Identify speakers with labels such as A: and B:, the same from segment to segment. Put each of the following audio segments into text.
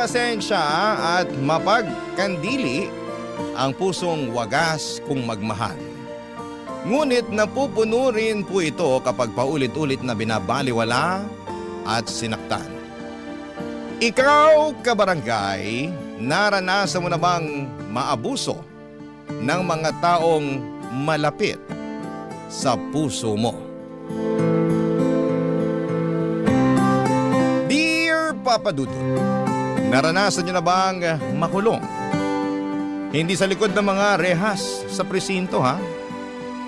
A: pasensya at mapagkandili ang pusong wagas kung magmahal. Ngunit napupuno rin po ito kapag paulit-ulit na binabaliwala at sinaktan. Ikaw, kabarangay, naranasan mo na bang maabuso ng mga taong malapit sa puso mo? Dear Papa Dudut, naranasan niyo na bang makulong? Hindi sa likod ng mga rehas sa presinto ha,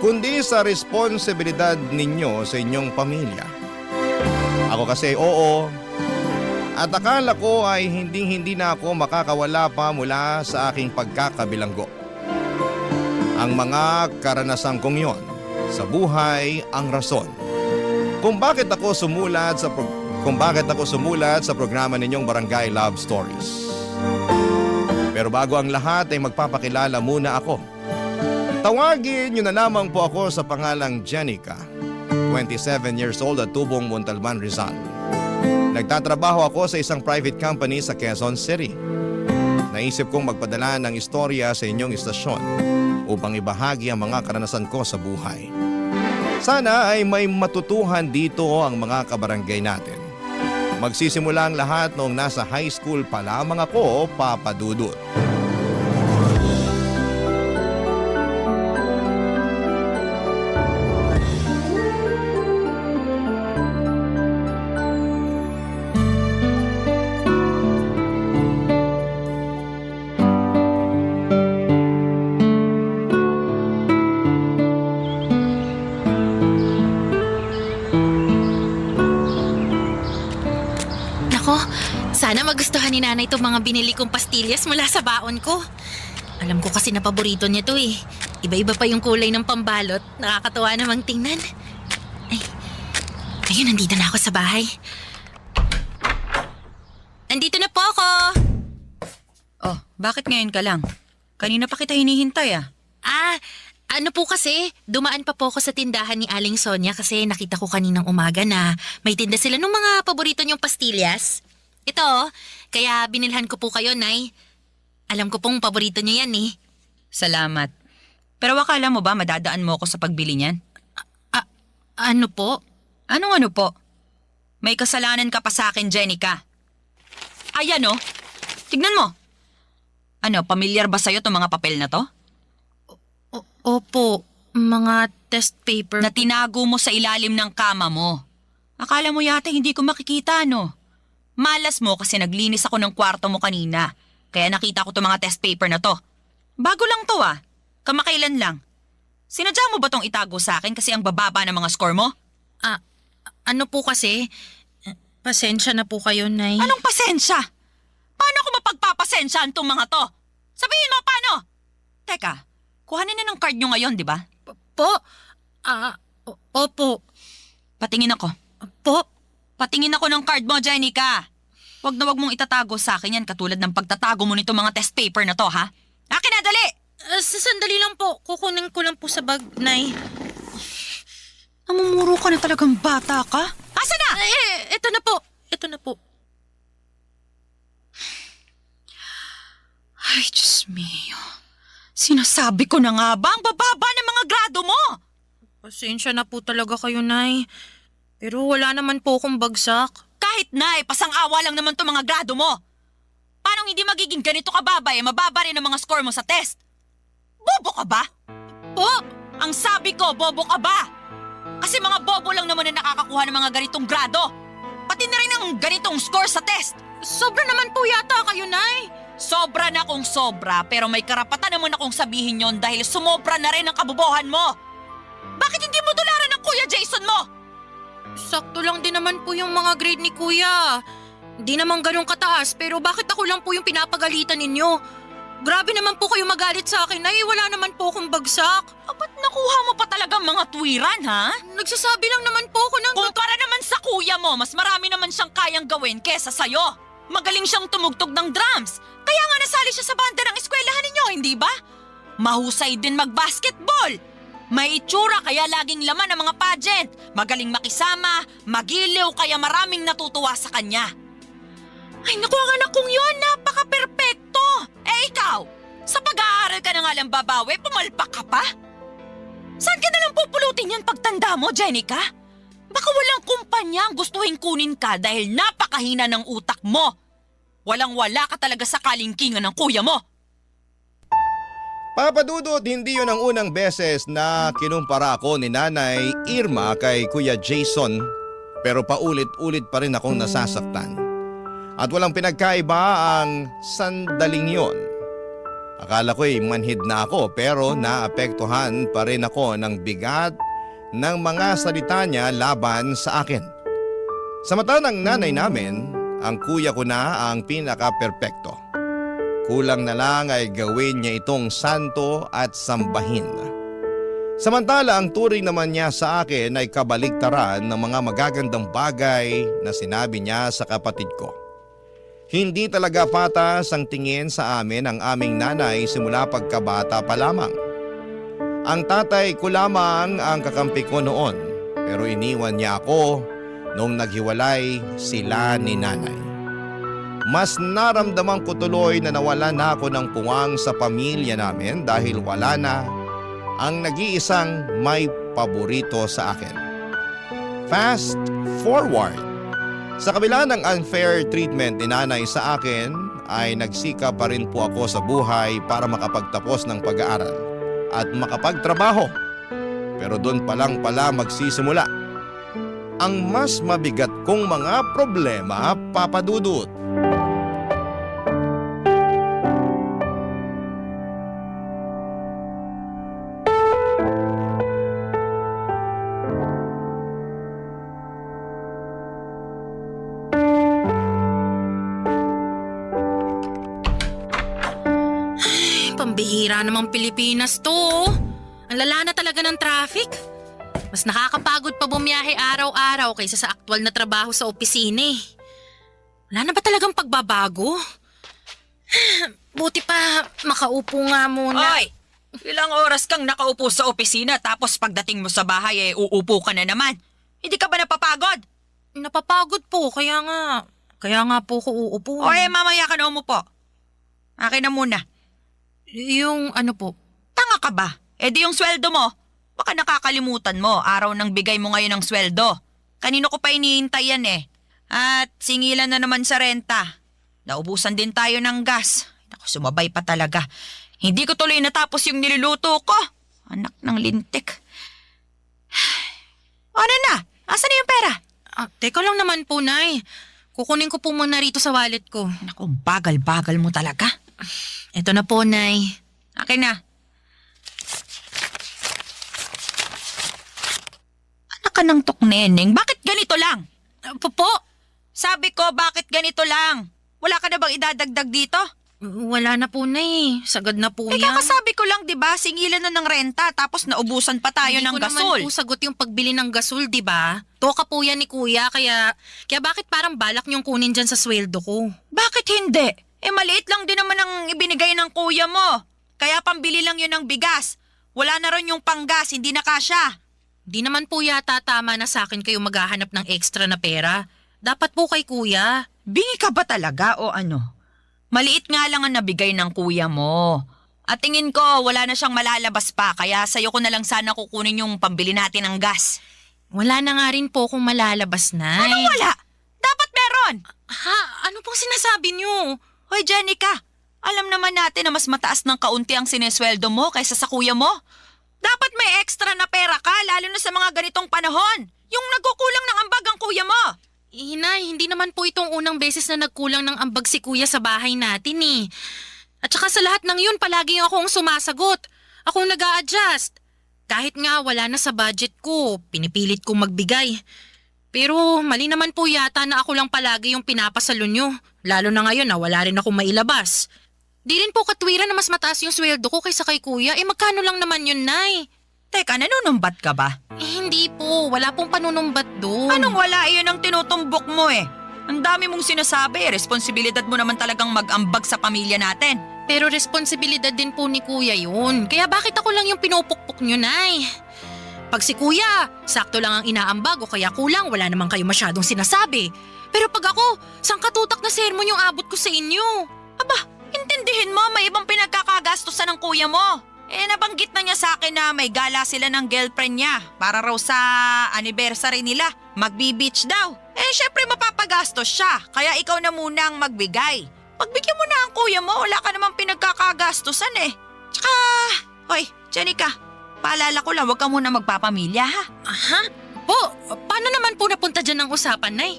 A: kundi sa responsibilidad ninyo sa inyong pamilya. Ako kasi oo, at akala ko ay hindi na ako makakawala pa mula sa aking pagkakabilanggo. Ang mga karanasan kong yon sa buhay ang rason kung bakit ako sumulat sa programa ninyong Barangay Love Stories. Pero bago ang lahat ay magpapakilala muna ako. Tawagin niyo na lamang po ako sa pangalang Jenica, 27 years old at tubong Montalban, Rizal. Nagtatrabaho ako sa isang private company sa Quezon City. Naisip kong magpadala ng istorya sa inyong istasyon upang ibahagi ang mga karanasan ko sa buhay. Sana ay may matutuhan dito ang mga kabarangay natin. Magsisimula ang lahat noong nasa high school pa lamang ako, Papa Dudut.
B: Sana magustuhan ni nanay itong mga binili kong pastillas mula sa baon ko. Alam ko kasi na paborito niya to eh. Iba-iba pa yung kulay ng pambalot. Nakakatuwa namang tingnan. Ayun, nandito na ako sa bahay. Andito na po ako!
C: Oh, bakit ngayon ka lang? Kanina pa kita hinihintay ah.
B: Ano po kasi, dumaan pa po ako sa tindahan ni Aling Sonia kasi nakita ko kaninang umaga na may tinda sila ng mga paborito niyong pastillas. Ito, kaya binilhan ko po kayo, Nay. Alam ko pong paborito niyo yan eh.
C: Salamat. Pero akala mo ba madadaan mo ako sa pagbili niyan?
B: Ano po?
C: Anong ano po? May kasalanan ka pa sa akin, Jenica. Ayan oh. Tignan mo. Ano, pamilyar ba sa'yo itong mga papel na to?
B: Opo, mga test paper.
C: Na tinago mo sa ilalim ng kama mo. Akala mo yata hindi ko makikita, no? Malas mo kasi naglinis ako ng kwarto mo kanina. Kaya nakita ko itong mga test paper na to. Bago lang to ah. Kamakailan lang. Sinadya mo ba tong itago sa akin kasi ang bababa ng mga score mo?
B: Ano po kasi? Pasensya na po kayo, Nay.
C: Anong pasensya? Paano ko mapagpapasensyahan tong mga to? Sabihin mo paano? Teka, kuhanin na ng card nyo ngayon, di ba?
B: Opo.
C: Patingin ako.
B: Po?
C: Patingin ako ng card mo, Jenica. Wag na wag mong itatago sa akin yan katulad ng pagtatago mo nito mga test paper na to, ha? Akin na, dali!
B: Sandali lang po. Kukunin ko lang po sa bag, Nay.
C: Namumuro ka na talagang bata ka. Asa na?
B: Ito na po. Ito na po.
C: Ay, Diyos mio. Sinasabi ko na nga ba ang bababa ng mga grado mo?
B: Pasensya na po talaga kayo, Nay. Pero wala naman po akong bagsak.
C: Kahit na pasang-awa lang naman to mga grado mo. Paano hindi magiging ganito kababa mababa rin ang mga score mo sa test? Bobo ka ba?
B: Po?
C: Ang sabi ko, bobo ka ba? Kasi mga bobo lang naman na nakakakuha ng mga ganitong grado. Pati na rin ang ganitong score sa test.
B: Sobra naman po yata kayo, Nay.
C: Sobra na kung sobra, pero may karapatan naman akong sabihin yon dahil sumobra na rin ang kabobohan mo. Bakit hindi mo tularan ng Kuya Jason mo?
B: Sakto lang din naman po yung mga grade ni Kuya. Di naman ganun kataas, pero bakit ako lang po yung pinapagalitan ninyo? Grabe naman po kayo magalit sa akin, Nay. Wala naman po akong bagsak.
C: Ba't nakuha mo pa talagang mga tuwiran, ha?
B: Nagsasabi lang naman po ako ng...
C: Kumpara naman sa kuya mo, mas marami naman siyang kayang gawin kesa sa'yo. Magaling siyang tumugtog ng drums. Kaya nga nasali siya sa banda ng eskwelahan ninyo, hindi ba? Mahusay din mag-basketball. May itsura kaya laging laman ang mga pageant. Magaling makisama, magiliw kaya maraming natutuwa sa kanya. Ay naku, ang anak kong yun, napaka-perpekto. Ikaw, sa pag-aaral ka na nga lang babawi, pumalpak ka pa? Saan ka nalang pupulutin yan pagtanda mo, Jenica? Baka walang kumpanya ang gustuhin kunin ka dahil napakahina ng utak mo. Walang-wala ka talaga sa kalingkingan ng kuya mo.
A: Papa Dudut, hindi yun ang unang beses na kinumpara ako ni Nanay Irma kay Kuya Jason, pero paulit-ulit pa rin akong nasasaktan. At walang pinagkaiba ang sandaling yon. Akala ko'y manhid na ako pero naapektuhan pa rin ako ng bigat ng mga salita niya laban sa akin. Sa mata ng nanay namin, ang kuya ko na ang pinaka-perpekto. Kulang na lang ay gawin niya itong santo at sambahin. Samantala ang turing naman niya sa akin ay kabaligtaran ng mga magagandang bagay na sinabi niya sa kapatid ko. Hindi talaga patas ang tingin sa amin ang aming nanay simula pagkabata pa lamang. Ang tatay ko lamang ang kakampi ko noon pero iniwan niya ako nung naghiwalay sila ni nanay. Mas naramdaman ko tuloy na nawala na ako ng puwang sa pamilya namin dahil wala na ang nag-iisang may paborito sa akin. Fast forward. Sa kabila ng unfair treatment ni nanay sa akin ay nagsikap pa rin po ako sa buhay para makapagtapos ng pag-aaral at makapagtrabaho. Pero doon pa lang pala magsisimula ang mas mabigat kong mga problema, Papa Dudut.
B: Pambihira namang Pilipinas to. Oh. Ang lala na talaga ng traffic. Mas nakakapagod pa bumiyahe araw-araw kaysa sa aktwal na trabaho sa opisina eh. Wala na ba talagang pagbabago? Buti pa makaupo nga muna.
C: Oy! Ilang oras kang nakaupo sa opisina tapos pagdating mo sa bahay uupo ka na naman. Hindi ka ba napapagod?
B: Napapagod po, kaya nga po ko uupo.
C: Oy, mamaya ka na umupo. Akin na muna.
B: Yung ano po?
C: Tanga ka ba? Di yung sweldo mo. Baka nakakalimutan mo, araw ng bigay mo ngayon ng sweldo. Kanino ko pa iniintay yan eh. At singilan na naman sa renta. Naubusan din tayo ng gas. Naku, sumabay pa talaga. Hindi ko tuloy natapos yung niluluto ko. Anak ng lintik. Ano na? Asan na yung pera?
B: Teka lang naman po, Nay. Kukunin ko po muna rito sa wallet ko.
C: Naku, bagal-bagal mo talaga.
B: Eto na po, Nay.
C: Akin na. Anak ka ng tokneneng, bakit ganito lang?
B: Po?
C: Sabi ko, bakit ganito lang? Wala ka na bang idadagdag dito?
B: Wala na po, Nay. Sagad na po yan.
C: Kakasabi ko lang, di ba? Singilan na ng renta tapos naubusan pa tayo ng gasol.
B: Hindi ko naman po sagot yung pagbili ng gasol, di ba? Toka po yan ni Kuya, kaya bakit parang balak niyong kunin dyan sa sweldo ko?
C: Bakit hindi? Maliit lang din naman ang ibinigay ng kuya mo. Kaya pambili lang yun ng bigas. Wala na ron yung panggas, hindi na kasya.
B: Di naman po yata tama na sa akin kayo maghahanap ng extra na pera. Dapat po kay Kuya.
C: Bingi ka ba talaga o ano? Maliit nga lang ang nabigay ng kuya mo. At tingin ko, wala na siyang malalabas pa, kaya sa'yo ko na lang sana kukunin yung pambili natin ng gas.
B: Wala na nga rin po kung malalabas, Nay.
C: Ano wala? Dapat meron!
B: Ha? Ano pong sinasabi niyo?
C: Hoy, Jenica, alam naman natin na mas mataas ng kaunti ang sinesweldo mo kaysa sa kuya mo. Dapat may extra na pera ka, lalo na sa mga ganitong panahon. Yung nagkukulang ng ambag ang kuya mo.
B: Inay, hindi naman po itong unang beses na nagkulang ng ambag si Kuya sa bahay natin eh. At saka sa lahat ng yun, palagi akong sumasagot. Akong nag-a-adjust. Kahit nga wala na sa budget ko, pinipilit kong magbigay. Pero mali naman po yata na ako lang palagi yung pinapasalo nyo. Lalo na ngayon na wala rin akong mailabas. Di rin po katwiran na mas mataas yung sweldo ko kaysa kay Kuya. Magkano lang naman yun, Nay?
C: Teka, nanunumbat ka ba?
B: Hindi po. Wala pong panunumbat doon.
C: Anong wala? Iyon ang tinutumbok mo eh. Ang dami mong sinasabi. Responsibilidad mo naman talagang mag-ambag sa pamilya natin.
B: Pero responsibilidad din po ni Kuya yun. Kaya bakit ako lang yung pinupukpok nyo, Nay? Pag si kuya, sakto lang ang inaambag o kaya kulang, wala naman kayo masyadong sinasabi. Pero pag ako, sangkatutak na sermon yung abot ko sa inyo.
C: Aba, intindihin mo, may ibang pinagkakagastusan ng kuya mo. Nabanggit na niya sa akin na may gala sila ng girlfriend niya para raw sa anniversary nila. Magbi-beach daw. Syempre mapapagastos siya, kaya ikaw na munang magbigay. Pagbigyan mo na ang kuya mo, wala ka namang pinagkakagastusan eh. Tsaka, hoy, Jenica, paalala ko lang, huwag ka muna magpapamilya ha.
B: Aha? Po, paano naman po napunta dyan ang usapan, Nay?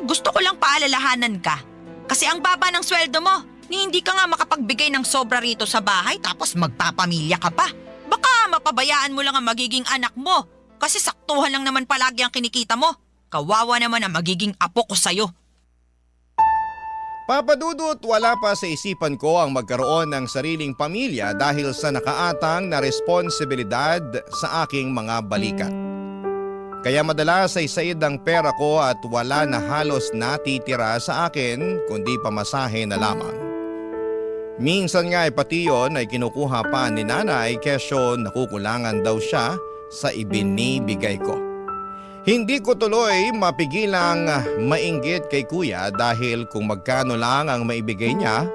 C: Gusto ko lang paalalahanan ka. Kasi ang baba ng sweldo mo, ni hindi ka nga makapagbigay ng sobra rito sa bahay tapos magpapamilya ka pa. Baka mapabayaan mo lang ang magiging anak mo kasi saktuhan lang naman palagi ang kinikita mo. Kawawa naman ang magiging apo ko sa'yo.
A: Papa Dudut, wala pa sa isipan ko ang magkaroon ng sariling pamilya dahil sa nakaatang na responsibilidad sa aking mga balikat. Kaya madalas ay said ang pera ko at wala na halos natitira sa akin kundi pamasahe na lamang. Minsan nga ay pati yun ay kinukuha pa ni nanay kesyo nakukulangan daw siya sa ibinibigay ko. Hindi ko tuloy mapigilang mainggit kay kuya dahil kung magkano lang ang maibigay niya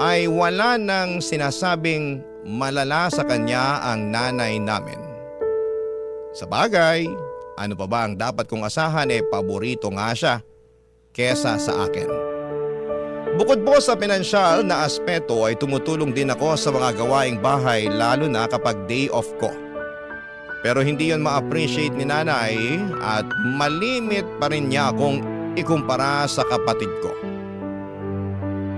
A: ay wala nang sinasabing malala sa kanya ang nanay namin. Sa bagay, ano pa ba ang dapat kong asahan paborito nga siya kesa sa akin. Bukod po sa pinansyal na aspeto ay tumutulong din ako sa mga gawaing bahay lalo na kapag day off ko. Pero hindi yon ma-appreciate ni nanay at malimit pa rin niya akong ikumpara sa kapatid ko.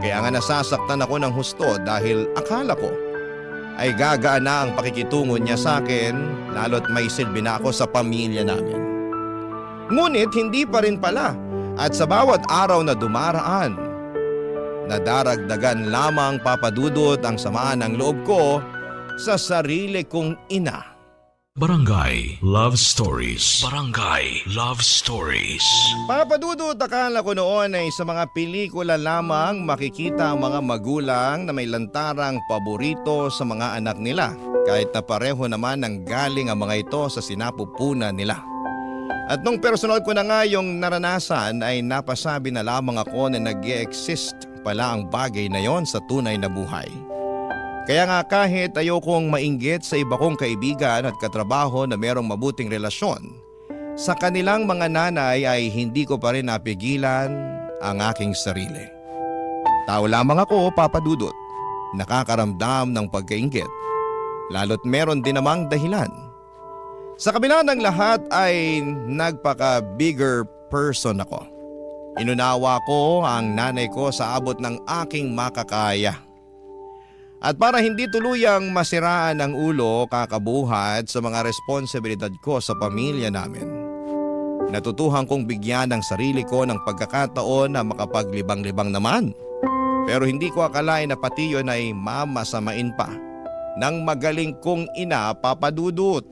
A: Kaya nga nasasaktan ako ng husto dahil akala ko ay gagaan na ang pakikitungo niya sa akin lalo't may silbi na ako sa pamilya namin. Ngunit hindi pa rin pala at sa bawat araw na dumaraan, nadaragdagan lamang papadudot ang samaan ng loob ko sa sarili kong ina.
D: Barangay Love Stories. Barangay Love Stories.
A: Papadudot, akala ko noon ay sa mga pelikula lamang makikita ang mga magulang na may lantarang paborito sa mga anak nila kahit na pareho naman ang galing ang mga ito sa sinapupunan nila. At nung personal ko na nga yung naranasan ay napasabi na lamang ako na nag-e-exist pala ang bagay na yon sa tunay na buhay. Kaya nga kahit ayokong mainggit sa iba kong kaibigan at katrabaho na merong mabuting relasyon, sa kanilang mga nanay ay hindi ko pa rin napigilan ang aking sarili. Tao lamang ako, Papa Dudut, nakakaramdam ng pagkainggit, lalo't meron din namang dahilan. Sa kabila ng lahat ay nagpaka-bigger person ako. Inunawa ko ang nanay ko sa abot ng aking makakaya. At para hindi tuluyang masiraan ang ulo kakabuhat sa mga responsibilidad ko sa pamilya namin, natutuhan kong bigyan ng sarili ko ng pagkakataon na makapaglibang-libang naman. Pero hindi ko akalain na pati yun ay mamasamain pa ng magaling kong ina, Papa Dudut.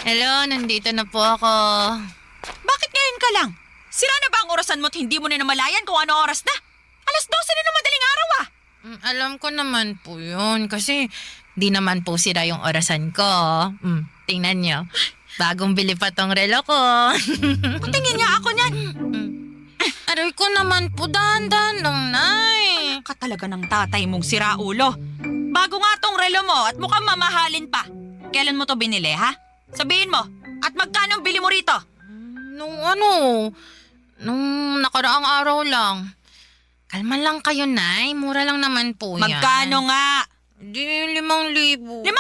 B: Hello, nandito na po ako.
C: Bakit ngayon ka lang? Sira na ba ang orasan mo at hindi mo na namalayan kung ano oras na? 12:00 na ng madaling araw ah!
B: Alam ko naman po yun kasi di naman po sira yung orasan ko. Tingnan nyo, bagong bili pa tong relo ko.
C: Patingin niya ako niyan.
B: Aray ko naman po, dahan-dahan lang, Nay.
C: Ka talaga ng tatay mong siraulo. Bago nga tong relo mo at mukhang mamahalin pa. Kailan mo to binili ha? Sabihin mo, at magkano ang bili mo rito?
B: Nung nakaraang araw lang. Kalma lang kayo, Nay. Mura lang naman po yan.
C: Magkano nga?
B: Di, 5,000.
C: 5,000?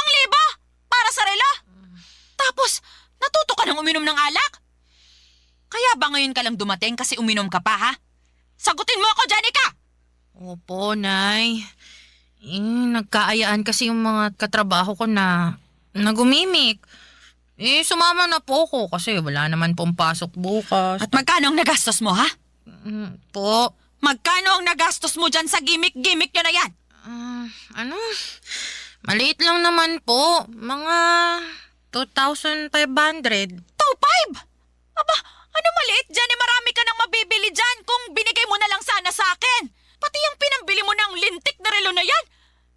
C: Para sa relo? Tapos, natuto ka ng uminom ng alak? Kaya ba ngayon ka lang dumating kasi uminom ka pa ha? Sagutin mo ako, Janica!
B: Opo, Nay. Nagkaayaan kasi yung mga katrabaho ko na nagumimik. Sumama na po ako kasi wala naman pong pasok bukas.
C: At magkano ang nagastos mo, ha?
B: Po?
C: Magkano ang nagastos mo dyan sa gimmick-gimmick nyo na yan?
B: Maliit lang naman po. Mga 2,500.
C: 2,500? Aba, ano maliit dyan? Marami ka nang mabibili dyan kung binigay mo na lang sana sa akin. Pati yung pinambili mo ng lintik na relo na yan.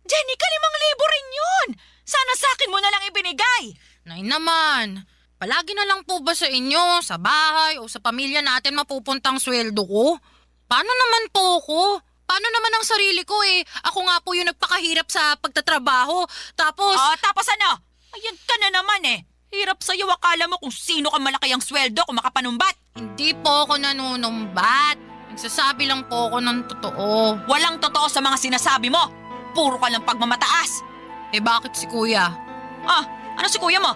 C: Jenny, 5,000 rin yun. Sana sa akin mo na lang ibinigay.
B: Nay naman, palagi na lang po ba sa inyo, sa bahay o sa pamilya natin mapupuntang sweldo ko? Paano naman po ako? Paano naman ang sarili ko eh? Ako nga po yung nagpakahirap sa pagtatrabaho. Tapos...
C: Tapos ano? Ayan ka na naman eh. Hirap sa'yo, akala mo kung sino ka malaki ang sweldo kung makapanumbat.
B: Hindi po ako nanunumbat. Nagsasabi lang po ako ng totoo.
C: Walang totoo sa mga sinasabi mo. Puro ka lang pagmamataas.
B: Eh bakit si kuya?
C: Ano si kuya mo?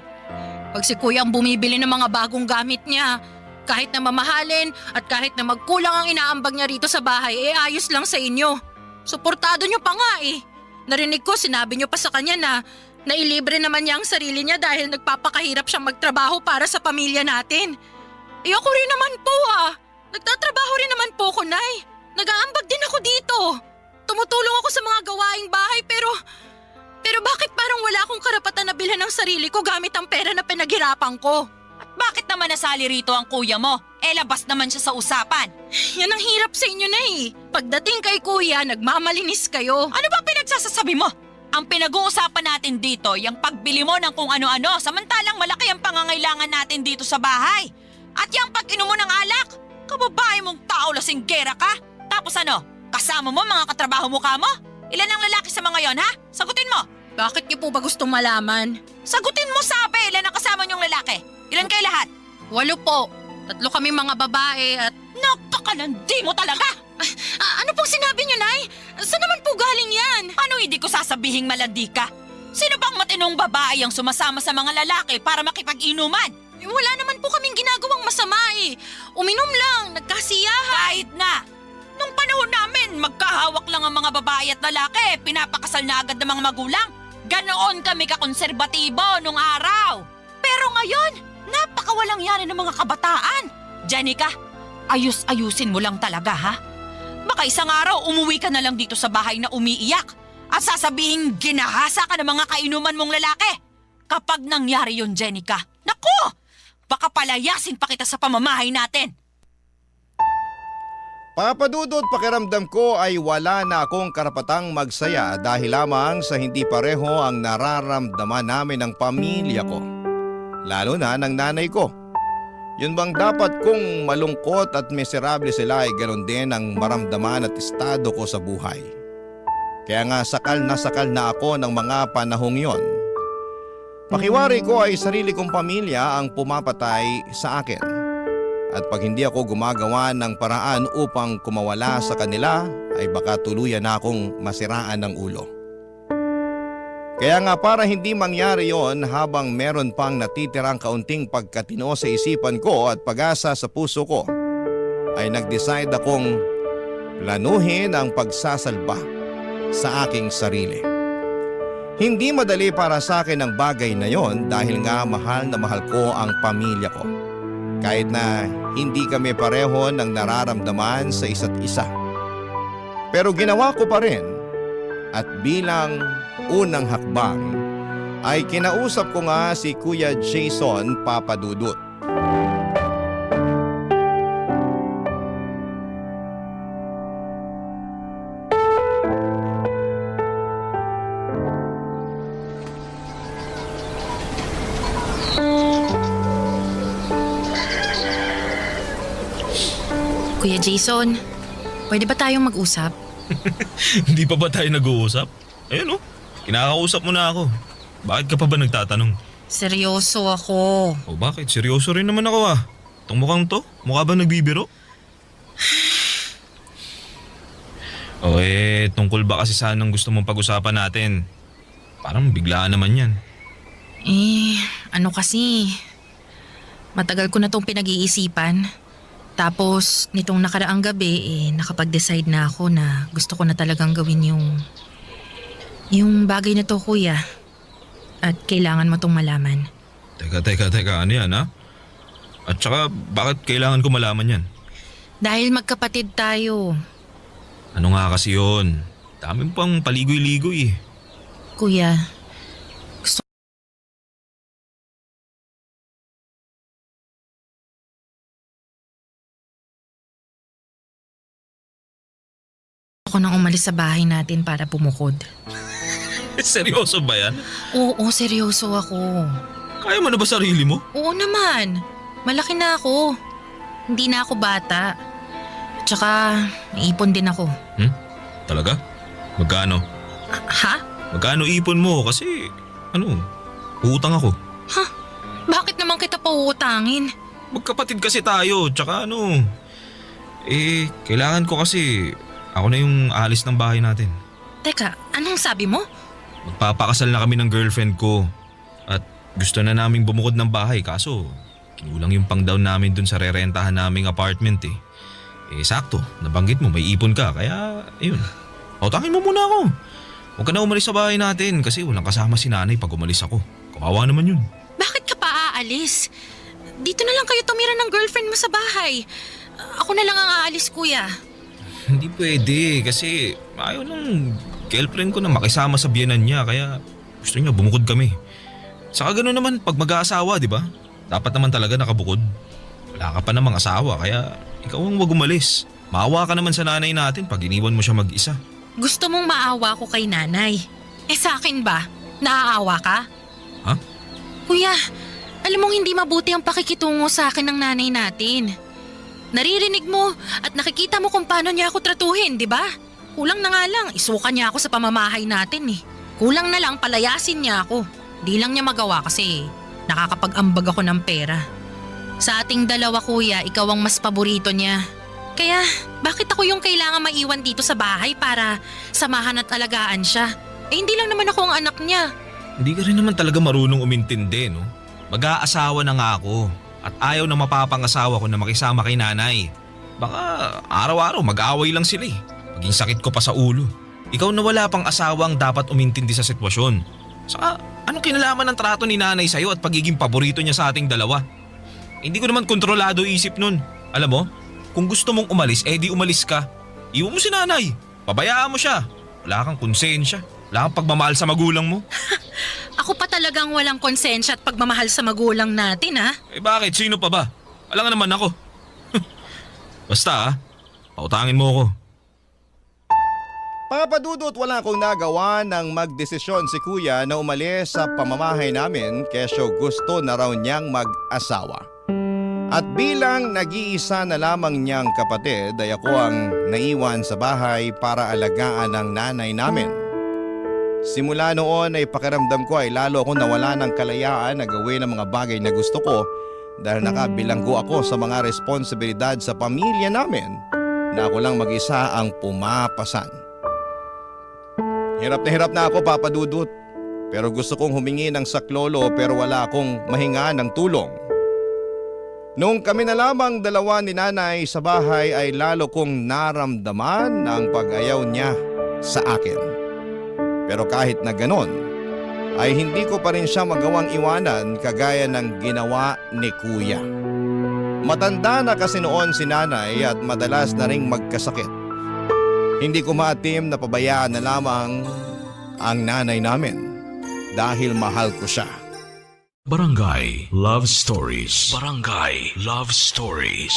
B: Pag si kuya ang bumibili ng mga bagong gamit niya, kahit na mamahalin at kahit na magkulang ang inaambag niya rito sa bahay, eh ayos lang sa inyo. Suportado niyo pa nga eh. Narinig ko, sinabi niyo pa sa kanya na nailibre naman niya ang sarili niya dahil nagpapakahirap siyang magtrabaho para sa pamilya natin. Eh ako rin naman po Nagtatrabaho rin naman po ko, Nay. Nag-aambag din ako dito. Tumutulong ako sa mga gawaing bahay pero bakit parang wala akong karapatan na bilhan ng sarili ko gamit ang pera na pinaghirapan ko?
C: At bakit naman nasali rito ang kuya mo? Labas naman siya sa usapan.
B: Yan ang hirap sa inyo, Nay. Pagdating kay kuya, nagmamalinis kayo.
C: Ano ba pinagsasasabi mo? Ang pinag-uusapan natin dito, yung pagbili mo ng kung ano-ano, samantalang malaki ang pangangailangan natin dito sa bahay. At yung pag-inom mo ng alak, kababae mong tao lasinggera ka. Tapos ano, kasama mo mga katrabaho mo ka mo? Ilan ang lalaki sa mga yon, ha? Sagutin mo.
B: Bakit niyo po ba gustong malaman?
C: Sagutin mo, sabi, ilan ang kasama niyong lalaki? Ilan kayo lahat?
B: 8 po. 3 kami mga babae at...
C: Napakalandi mo talaga!
B: ano pong sinabi niyo, Nay? Saan naman po galing yan?
C: Paano hindi ko sasabihing malandi ka? Sino bang matinong babae ang sumasama sa mga lalaki para makipag-inuman?
B: Wala naman po kaming ginagawang masama eh. Uminom lang, nagkasiyahan.
C: Kahit na! Nung panahon namin, magkahawak lang ang mga babae at lalaki. Pinapakasal na agad ng mga magulang. Ganoon kami kakonserbatibo nung araw. Pero ngayon, napakawalang yanin ng mga kabataan. Janica, ayus-ayusin mo lang talaga, ha? Baka isang araw umuwi ka na lang dito sa bahay na umiiyak at sasabihin ginahasa ka ng mga kainuman mong lalaki. Kapag nangyari yun, Janica, naku! Baka palayasin pa kita sa pamamahay natin.
A: Papadudot, pakiramdam ko ay wala na akong karapatang magsaya dahil lamang sa hindi pareho ang nararamdaman namin ng pamilya ko. Lalo na ng nanay ko. Yun bang dapat kung malungkot at miserable sila ay ganoon din ang maramdaman at estado ko sa buhay. Kaya nga sakal na ako ng mga panahong yon. Pakiwari ko ay sarili kong pamilya ang pumapatay sa akin. At pag hindi ako gumagawa ng paraan upang kumawala sa kanila, ay baka tuluyan na akong masiraan ng ulo. Kaya nga para hindi mangyari yon habang meron pang natitirang kaunting pagkatino sa isipan ko at pag-asa sa puso ko, ay nag-decide akong planuhin ang pagsasalba sa aking sarili. Hindi madali para sa akin ang bagay na yon dahil nga mahal na mahal ko ang pamilya ko. Kahit na hindi kami pareho ng nararamdaman sa isa't isa. Pero ginawa ko pa rin at bilang unang hakbang ay kinausap ko nga si Kuya Jason Papadudut.
B: Kuya Jason, pwede ba tayong mag-usap?
E: Hindi pa ba tayo nag-uusap? Ayun kinakausap mo na ako. Bakit ka pa ba nagtatanong?
B: Seryoso ako.
E: O bakit? Seryoso rin naman ako Itong mukhang to, mukha ba nagbibiro? Tungkol ba kasi sanang gusto mong pag-usapan natin? Parang biglaan naman yan.
B: Ano kasi? Matagal ko na tong pinag-iisipan. Tapos, nitong nakaraang gabi, nakapag-decide na ako na gusto ko na talagang gawin yung bagay na to, kuya. At kailangan mo tong malaman.
E: Teka, ano yan At saka, bakit kailangan ko malaman yan?
B: Dahil magkapatid tayo.
E: Ano nga kasi yun? Dami pang paligoy-ligoy
B: Kuya, ako nang umalis sa bahay natin para bumukod.
E: Seryoso ba yan?
B: Oo, seryoso ako.
E: Kaya mo na ba sarili mo?
B: Oo naman. Malaki na ako. Hindi na ako bata. Tsaka, naipon din ako.
E: Talaga? Magkano?
B: Ha?
E: Magkano ipon mo? Kasi, uutang ako.
B: Bakit naman kita pauutangin?
E: Magkapatid kasi tayo, tsaka kailangan ko kasi ako na yung alis ng bahay natin.
B: Teka, anong sabi mo?
E: Magpapakasal na kami ng girlfriend ko at gusto na naming bumukod ng bahay kaso kinulang yung pang down namin dun sa rerentahan naming apartment eh. Sakto, nabanggit mo may ipon ka kaya ayun. Utangin mo muna ako. Huwag ka na umalis sa bahay natin kasi walang kasama si nanay pag umalis ako. Kawawa naman yun.
B: Bakit ka pa aalis? Dito na lang kayo tumira ng girlfriend mo sa bahay. Ako na lang ang aalis, kuya.
E: Hindi pwede kasi ayaw ng girlfriend ko na makisama sa biyenan niya kaya gusto niya bumukod kami. Saka gano'n naman pag mag-aasawa, di ba? Dapat naman talaga nakabukod. Wala ka pa namang asawa kaya ikaw ang wag umalis. Maawa ka naman sa nanay natin pag iniwan mo siya mag-isa.
B: Gusto mong maawa ko kay nanay. Sa akin ba? Naaawa ka?
E: Ha?
B: Kuya, alam mong hindi mabuti ang pakikitungo sa akin ng nanay natin. Naririnig mo at nakikita mo kung paano niya ako tratuhin, di ba? Kulang na nga lang, isuka niya ako sa pamamahay natin eh. Kulang na lang palayasin niya ako. Di lang niya magawa kasi nakakapag-ambag ako ng pera. Sa ating dalawa kuya, ikaw ang mas paborito niya. Kaya bakit ako yung kailangan maiwan dito sa bahay para samahan at alagaan siya? Hindi lang naman ako ang anak niya.
E: Hindi ka rin naman talaga marunong umintindi, no? Mag-aasawa na nga ako at ayaw na mapapangasawa ko na makisama kay nanay. Baka araw-araw mag-away lang sila eh. Maging sakit ko pa sa ulo. Ikaw na wala pang asawa ang dapat umintindi sa sitwasyon. Saka anong kinalaman ng trato ni nanay sa'yo at pagiging paborito niya sa ating dalawa? Hindi ko naman kontrolado isip nun. Alam mo, kung gusto mong umalis, di umalis ka. Iwan mo si nanay. Pabayaan mo siya. Wala kang konsensya. Wala kang pagmamahal sa magulang mo.
B: Ako pa talagang walang konsensya at pagmamahal sa magulang natin ha?
E: Bakit? Sino pa ba? Alam nga naman ako. Basta pautangin mo ako.
A: Papadudot wala akong nagawa nang magdesisyon si kuya na umalis sa pamamahay namin kesyo gusto na raw niyang mag-asawa. At bilang nag-iisa na lamang niyang kapatid ay ako ang naiwan sa bahay para alagaan ang nanay namin. Simula noon ay pakiramdam ko ay lalo akong nawala ng kalayaan na gawin ang mga bagay na gusto ko dahil nakabilanggo ako sa mga responsibilidad sa pamilya namin na ako lang mag-isa ang pumapasan. Hirap na ako papadudot pero gusto kong humingi ng saklolo pero wala akong mahinga ng tulong. Nung kami na lamang dalawa ni nanay sa bahay ay lalo kong naramdaman ang pag-ayaw niya sa akin. Pero kahit na ganon, ay hindi ko pa rin siya magawang iwanan kagaya ng ginawa ni kuya. Matanda na kasi noon si nanay at madalas na ring magkasakit. Hindi ko maatim na pabayaan na lamang ang nanay namin dahil mahal ko siya.
D: Barangay Love Stories. Barangay Love Stories.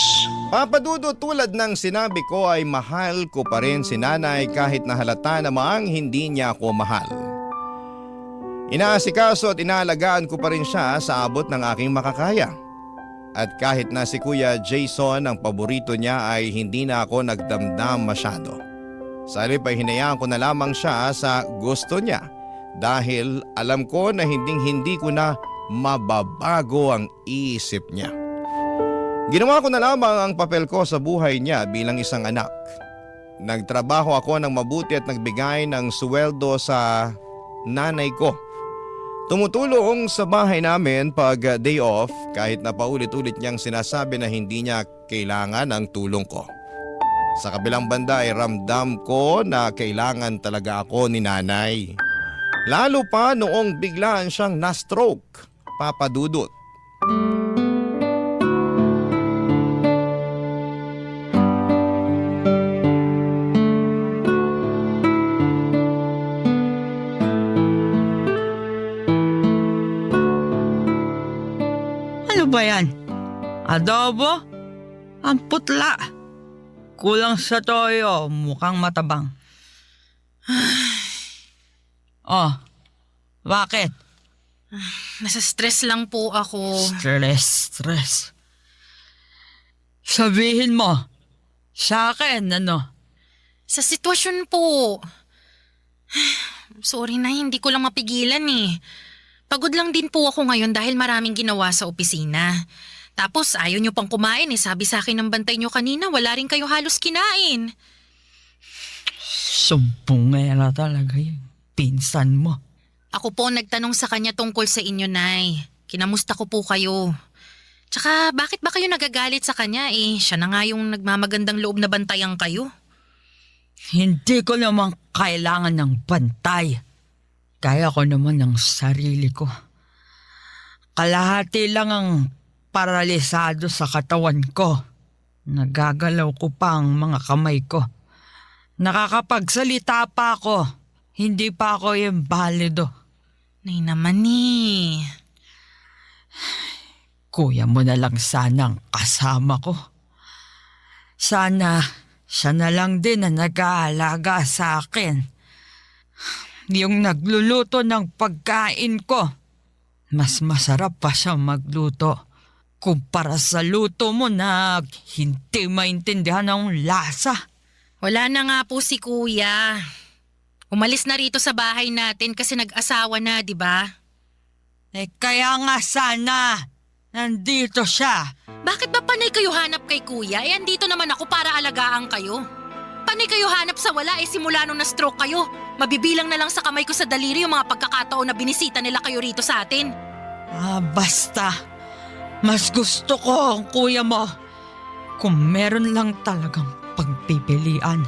A: Papadudo tulad ng sinabi ko ay mahal ko pa rin si nanay kahit na halata namang hindi niya ako mahal. Inaasikaso at inaalagaan ko pa rin siya sa abot ng aking makakaya. At kahit na si Kuya Jason ang paborito niya ay hindi na ako nagdamdam masyado. Sa halip ay hinayaan ko na lamang siya sa gusto niya dahil alam ko na hindi ko na mababago ang isip niya. Ginawa ko na lamang ang papel ko sa buhay niya bilang isang anak. Nagtrabaho ako ng mabuti at nagbigay ng sweldo sa nanay ko. Tumutulong sa bahay namin pag day off kahit na paulit-ulit niyang sinasabi na hindi niya kailangan ang tulong ko. Sa kabilang banda ay ramdam ko na kailangan talaga ako ni nanay. Lalo pa noong biglaan siyang na-stroke. Papadudot.
C: Ano ba yan? Adobo? Ang putla. Kulang sa toyo, mukhang matabang. Oh, bakit?
B: Nasa stress lang po ako.
C: Stress. Sabihin mo, sa akin, ano?
B: Sa sitwasyon po. Sorry na, hindi ko lang mapigilan eh. Pagod lang din po ako ngayon dahil maraming ginawa sa opisina. Tapos ayaw nyo pang kumain eh. Sabi sa akin ng bantay nyo kanina, wala rin kayo halos kinain.
C: Sumpong nga talaga yun. Pinsan mo.
B: Ako po nagtanong sa kanya tungkol sa inyo, Nay. Kinamusta ko po kayo. Tsaka bakit ba kayo nagagalit sa kanya eh? Siya na nga yung nagmamagandang loob na bantayan kayo.
C: Hindi ko naman kailangan ng bantay. Kaya ko naman ng sarili ko. Kalahati lang ang paralisado sa katawan ko. Nagagalaw ko pa ang mga kamay ko. Nakakapagsalita pa ako. Hindi pa ako imbalido.
B: Nay naman eh.
C: Kuya mo na lang sanang kasama ko. Sana siya na lang din na nag-aalaga sa akin. Yung nagluluto ng pagkain ko. Mas masarap pa siya magluto kumpara sa luto mo na hindi maintindihan ng lasa.
B: Wala na nga po si Kuya. Umalis na rito sa bahay natin kasi nag-asawa na, di ba?
C: Kaya nga sana nandito siya.
B: Bakit ba panay kayo hanap kay Kuya? Andito naman ako para alagaan kayo. Panay kayo hanap sa wala simula nung na-stroke kayo. Mabibilang na lang sa kamay ko sa daliri yung mga pagkakataon na binisita nila kayo rito sa atin.
C: Basta. Mas gusto ko ang kuya mo kung meron lang talagang pagpipilian.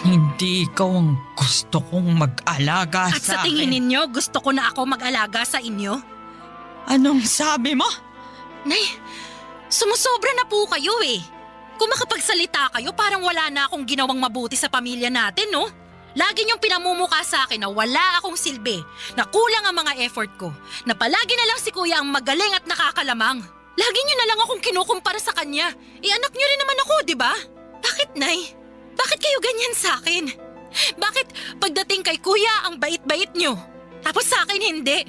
C: Hindi ikaw ang gusto kong mag-alaga
B: At sa
C: sa
B: tingin
C: akin.
B: ninyo, gusto ko na ako mag-alaga sa inyo?
C: Anong sabi mo?
B: Nay, sumusobra na po kayo eh. Kung makapagsalita kayo, parang wala na akong ginawang mabuti sa pamilya natin, no? Lagi niyong pinamumuka sa akin na wala akong silbi, na kulang ang mga effort ko, na palagi na lang si Kuya ang magaling at nakakalamang. Lagi niyo na lang akong kinukumpara sa kanya. Anak niyo rin naman ako, di ba? Bakit, Nay? Bakit kayo ganyan sa akin? Bakit pagdating kay Kuya ang bait-bait niyo? Tapos sa akin hindi?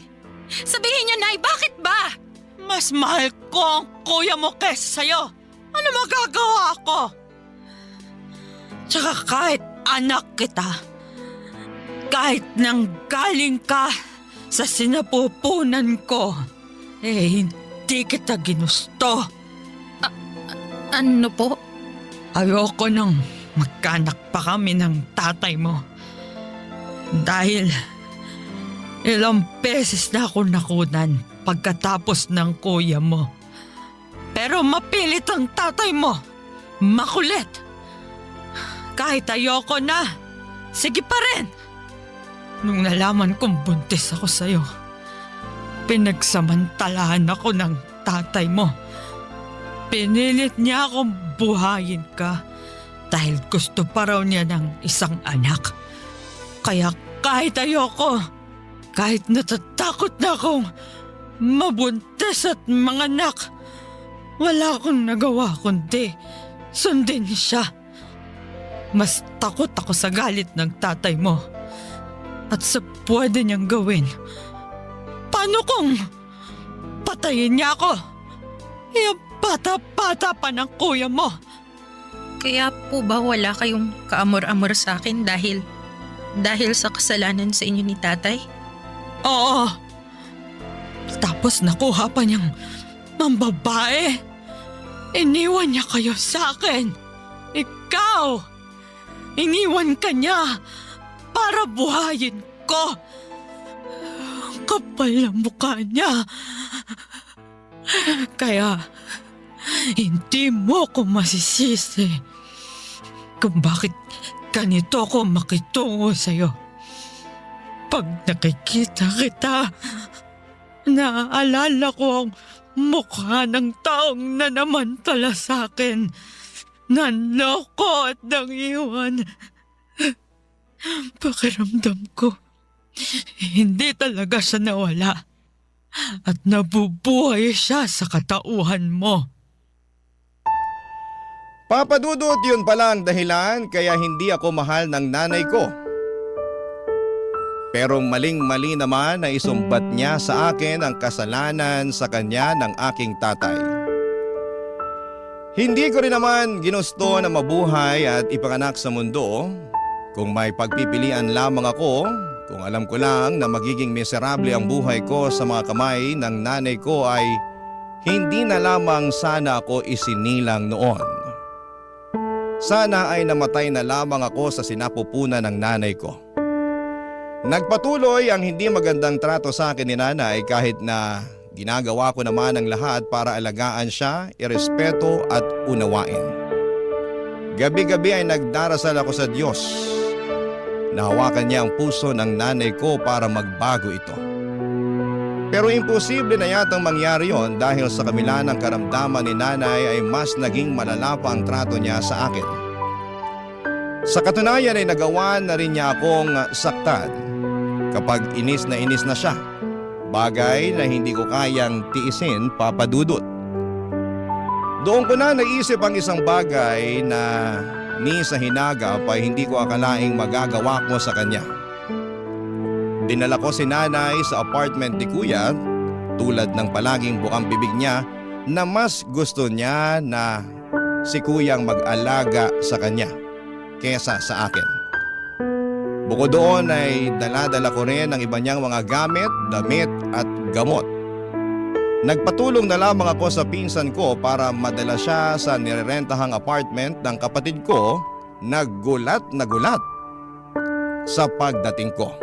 B: Sabihin niyo, Nay, bakit ba?
C: Mas mahal ko ang kuya mo kesa sa'yo. Ano magagawa ko? Tsaka kahit anak kita, kahit nang galing ka sa sinapupunan ko, hindi kita ginusto.
B: Ano po?
C: Ayoko nang magkanak pa kami ng tatay mo. Dahil ilang beses na ako nakunan pagkatapos ng kuya mo. Pero mapilit ang tatay mo. Makulit. Kahit ayoko na, sige pa rin. Nung nalaman kong buntis ako sa'yo, pinagsamantalahan ako ng tatay mo. Pinilit niya akong buhayin ka dahil gusto pa raw niya ng isang anak. Kaya kahit ayoko, kahit natatakot na akong mabuntis at manganak, wala akong nagawa kundi sundin siya. Mas takot ako sa galit ng tatay mo at sa pwede niyang gawin. Paano kung patayin niya ako? Yung bata-bata pa ng kuya mo.
B: Kaya po ba wala kayong kaamor-amor sa akin dahil sa kasalanan sa inyo ni tatay?
C: Oo. Tapos nakuha pa niyang mambabae. Iniwan niya kayo sa akin. Ikaw! Iniwan ka niya para buhayin ko. Ang kapal ng mukha niya. Kaya hindi mo ko masisisi kung bakit ganito ako makitungo sa'yo. Pag nakikita kita, naaalala ko ang mukha ng taong nanamantala sa akin. Nanloko at nangiwan. Pakiramdam ko, hindi talaga siya nawala. At nabubuhay siya sa katauhan mo.
A: Papa Dudut, yun pala ang dahilan kaya hindi ako mahal ng nanay ko. Pero maling-mali naman na isumbat niya sa akin ang kasalanan sa kanya ng aking tatay. Hindi ko rin naman ginusto na mabuhay at ipanganak sa mundo. Kung may pagpipilian lamang ako, kung alam ko lang na magiging miserable ang buhay ko sa mga kamay ng nanay ko ay hindi na lamang sana ako isinilang noon. Sana ay namatay na lamang ako sa sinapupunan ng nanay ko. Nagpatuloy ang hindi magandang trato sa akin ni nanay kahit na ginagawa ko naman ang lahat para alagaan siya, irespeto at unawain. Gabi-gabi ay nagdarasal ako sa Diyos. Nahawakan niya ang puso ng nanay ko para magbago ito. Pero imposible na yatang mangyari yon dahil sa kabila ng karamdaman ni nanay ay mas naging malala pa ang trato niya sa akin. Sa katunayan ay nagawa na rin niya akong saktan kapag inis na siya. Bagay na hindi ko kayang tiisin, Papa Dudut. Doon ko na naisip ang isang bagay na ni sa hinagap ay hindi ko akalaing magagawa ko sa kanya. Dinala ko si nanay sa apartment ni kuya tulad ng palaging bukang bibig niya na mas gusto niya na si kuyang mag-alaga sa kanya kesa sa akin. Bukod doon ay dala-dala ko rin ang iba niyang mga gamit, damit at gamot. Nagpatulong na lamang ako sa pinsan ko para madala siya sa nirerentahang apartment ng kapatid ko na gulat sa pagdating ko.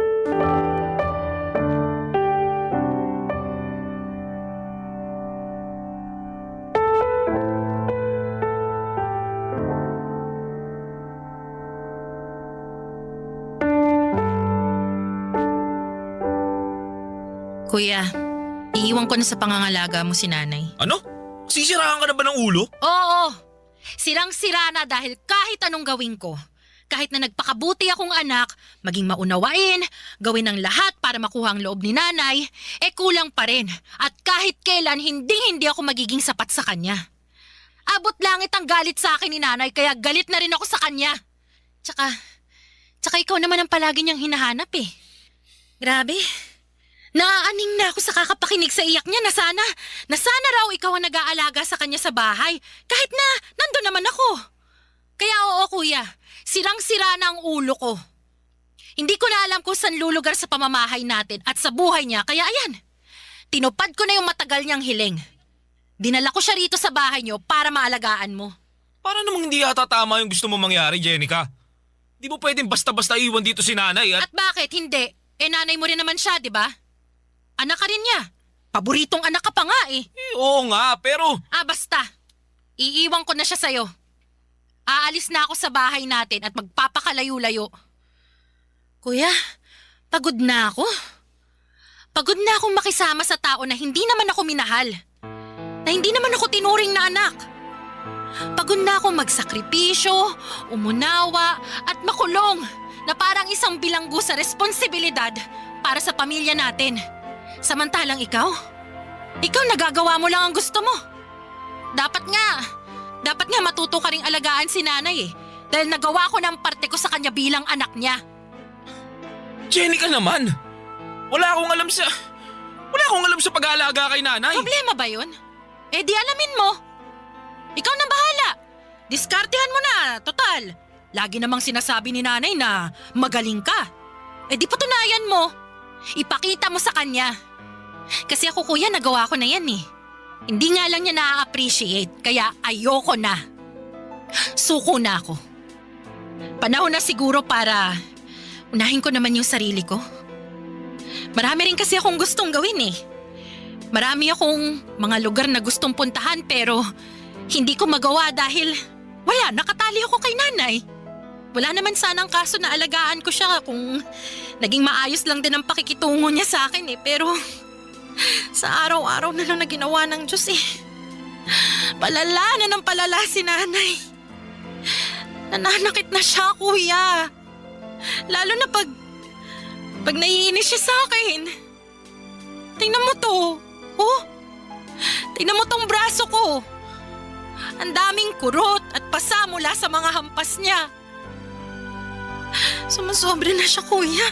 B: Kuya, iiwan ko na sa pangangalaga mo si nanay.
E: Ano? Sisiraan ka na ba ng ulo?
B: Oo, sirang-sira na dahil kahit anong gawin ko. Kahit na nagpakabuti akong anak, maging maunawain, gawin ang lahat para makuha ang loob ni nanay, kulang pa rin. At kahit kailan, hindi ako magiging sapat sa kanya. Abot langit ang galit sa akin ni nanay, kaya galit na rin ako sa kanya. Tsaka ikaw naman ang palagi niyang hinahanap eh. Grabe. Naaaning na ako sa kakapakinig sa iyak niya na sana raw ikaw ang nag-aalaga sa kanya sa bahay. Kahit na nandun naman ako. Kaya oo kuya, sirang-sira na ang ulo ko. Hindi ko na alam kung saan lulugar sa pamamahay natin at sa buhay niya. Kaya ayan, tinupad ko na yung matagal niyang hiling. Dinala ko siya rito sa bahay niyo para maalagaan mo.
E: Para namang hindi yata tama yung gusto mo mangyari, Jenica. Di mo pwedeng basta-basta iwan dito si nanay at…
B: At bakit hindi? Nanay mo rin naman siya, di ba? Anak ka rin niya. Paboritong anak ka pa nga eh.
E: Oo nga, pero…
B: Basta. Iiwan ko na siya sa'yo. Aalis na ako sa bahay natin at magpapakalayo-layo. Kuya, pagod na ako. Pagod na akong makisama sa tao na hindi naman ako minahal. Na hindi naman ako tinuring na anak. Pagod na akong magsakripisyo, umunawa at makulong na parang isang bilanggo sa responsibilidad para sa pamilya natin. Samantalang ikaw nagagawa mo lang ang gusto mo. Dapat nga matuto ka ring alagaan si nanay eh. Dahil nagawa ko ng parte ko sa kanya bilang anak niya.
E: Jenica naman! Wala akong alam sa pag-aalaga kay nanay.
B: Problema ba yun? Di alamin mo. Ikaw na bahala. Diskartehan mo na, total. Lagi namang sinasabi ni nanay na magaling ka. Di patunayan mo. Ipakita mo sa kanya. Kasi ako kuya, nagawa ko na yan eh. Hindi nga lang niya na-appreciate, kaya ayoko na. Suko na ako. Panahon na siguro para unahin ko naman yung sarili ko. Marami rin kasi akong gustong gawin eh. Marami akong mga lugar na gustong puntahan pero hindi ko magawa dahil nakatali ako kay nanay. Wala naman sanang kaso na alagaan ko siya kung naging maayos lang din ang pakikitungo niya sa akin eh. Pero sa araw-araw na lang na ginawa ng Diyos eh. Palala na ng palala si nanay. Nananakit na siya, kuya. Lalo na pag naiinis siya sa akin. Tingnan mo to. Oh, tingnan mo tong braso ko. Ang daming kurot at pasa mula sa mga hampas niya. Sumusobra na siya, kuya.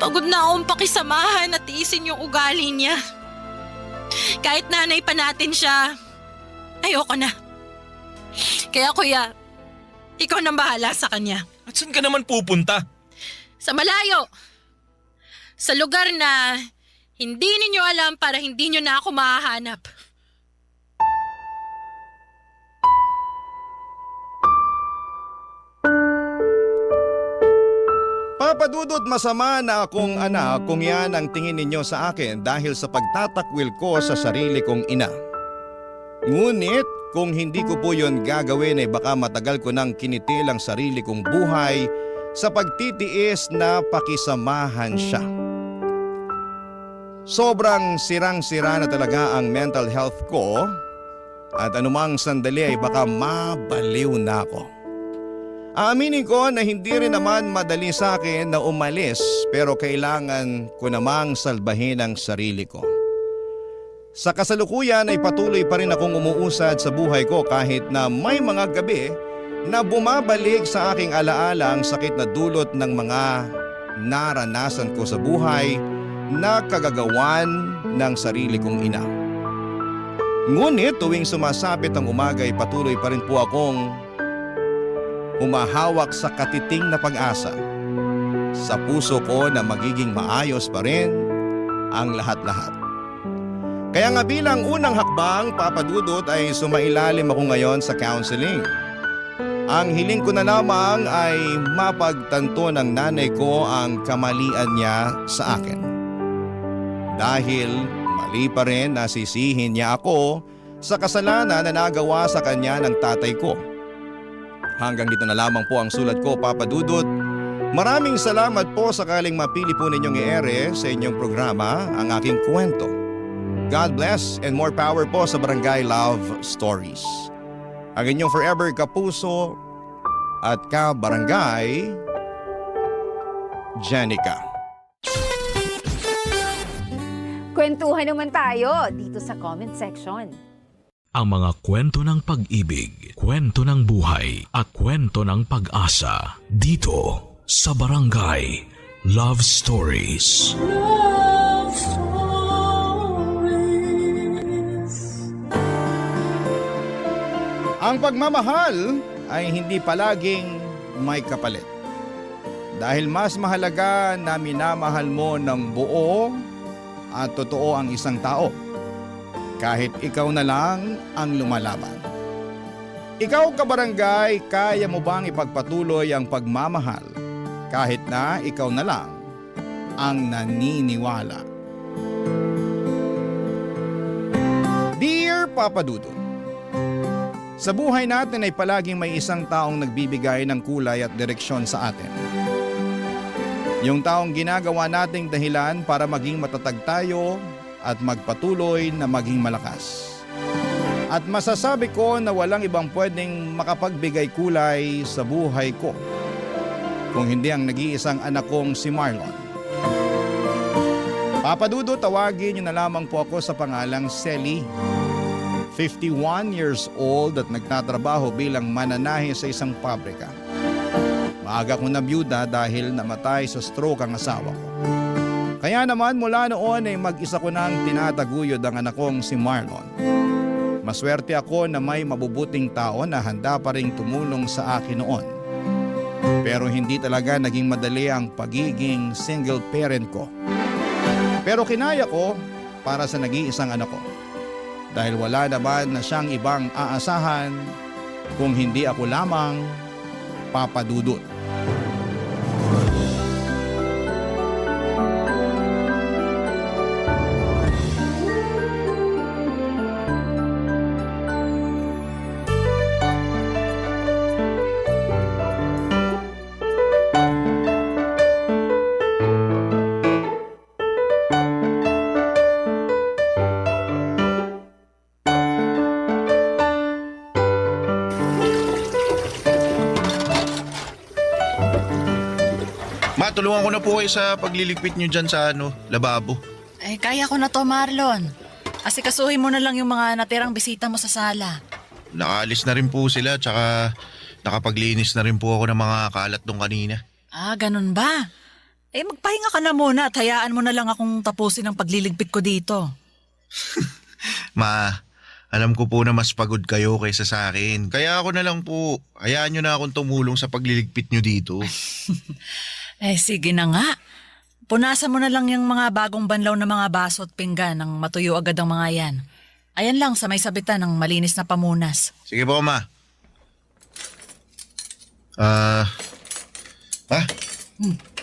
B: Pagod na akong pakisamahan at tiisin yung ugali niya. Kahit nanay pa natin siya, ayoko na. Kaya kuya, ikaw nang bahala sa kanya.
E: At saan ka naman pupunta?
B: Sa malayo. Sa lugar na hindi ninyo alam para hindi nyo na ako mahahanap.
A: Papa Dudut, masama na akong anak kung yan ang tingin ninyo sa akin dahil sa pagtatakwil ko sa sarili kong ina. Ngunit kung hindi ko po yun gagawin ay baka matagal ko nang kinitil ang sarili kong buhay sa pagtitiis na pakisamahan siya. Sobrang sirang-sira na talaga ang mental health ko at anumang sandali ay baka mabaliw na ako. Aaminin ko na hindi rin naman madali sa akin na umalis pero kailangan ko namang salbahin ang sarili ko. Sa kasalukuyan ay patuloy pa rin akong umuusad sa buhay ko kahit na may mga gabi na bumabalik sa aking alaala ang sakit na dulot ng mga naranasan ko sa buhay na kagagawan ng sarili kong ina. Ngunit tuwing sumasapit ang umaga ay patuloy pa rin po akong humahawak sa katiting na pag-asa sa puso ko na magiging maayos pa rin ang lahat-lahat. Kaya nga bilang unang hakbang, Papa Dudut, ay sumailalim ako ngayon sa counseling. Ang hiling ko na lamang ay mapagtanto ng nanay ko ang kamalian niya sa akin. Dahil mali pa rin na sisihin niya ako sa kasalanan na nagawa sa kanya ng tatay ko. Hanggang dito na lamang po ang sulat ko, Papa Dudut. Maraming salamat po sakaling mapili po ninyong i-ere sa inyong programa ang aking kwento. God bless and more power po sa Barangay Love Stories. Ang inyong forever kapuso at ka-barangay, Jenica.
F: Kwentuhan naman tayo dito sa comment section.
D: Ang mga kwento ng pag-ibig, kwento ng buhay, at kwento ng pag-asa dito sa Barangay Love Stories. Love Stories.
A: Ang pagmamahal ay hindi palaging may kapalit. Dahil mas mahalaga na minamahal mo ng buo at totoo ang isang tao. Kahit ikaw na lang ang lumalaban. Ikaw, kabarangay, kaya mo bang ipagpatuloy ang pagmamahal kahit na ikaw na lang ang naniniwala? Dear Papa Dudut, sa buhay natin ay palaging may isang taong nagbibigay ng kulay at direksyon sa atin. Yung taong ginagawa nating dahilan para maging matatag tayo at magpatuloy na maging malakas. At masasabi ko na walang ibang pwedeng makapagbigay kulay sa buhay ko kung hindi ang nag-iisang anak kong si Marlon. Papa Dudut, tawagin niyo na lamang po ako sa pangalang Selly. 51 years old at nagtatrabaho bilang mananahe sa isang pabrika. Maaga kong nabiyuda dahil namatay sa stroke ang asawa ko. Kaya naman mula noon ay mag-isa ko nang tinataguyod ang anak kong si Marlon. Maswerte ako na may mabubuting tao na handa pa ring tumulong sa akin noon. Pero hindi talaga naging madali ang pagiging single parent ko. Pero kinaya ko para sa nag-iisang anak ko. Dahil wala naman na siyang ibang aasahan kung hindi ako lamang, Papa Dudut.
G: Tulungan ko na po kayo sa pagliligpit nyo dyan sa lababo.
H: Ay, kaya ko na to, Marlon.
G: Asikasuhin mo na lang yung mga natirang bisita mo sa sala.
H: Nakaalis na rin po sila tsaka nakapaglinis na rin po ako ng mga kalat nung kanina.
G: Ah, ganun ba? Magpahinga ka na muna at hayaan mo na lang akong tapusin ang pagliligpit ko dito.
H: Ma, alam ko po na mas pagod kayo kaysa sa akin. Kaya ako na lang po, hayaan nyo na akong tumulong sa pagliligpit nyo dito.
G: Sige na nga. Punasan mo na lang yung mga bagong banlaw na mga baso at pinggan nang matuyo agad ang mga yan. Ayan lang sa may sabitan ng malinis na pamunas.
H: Sige po, Ma.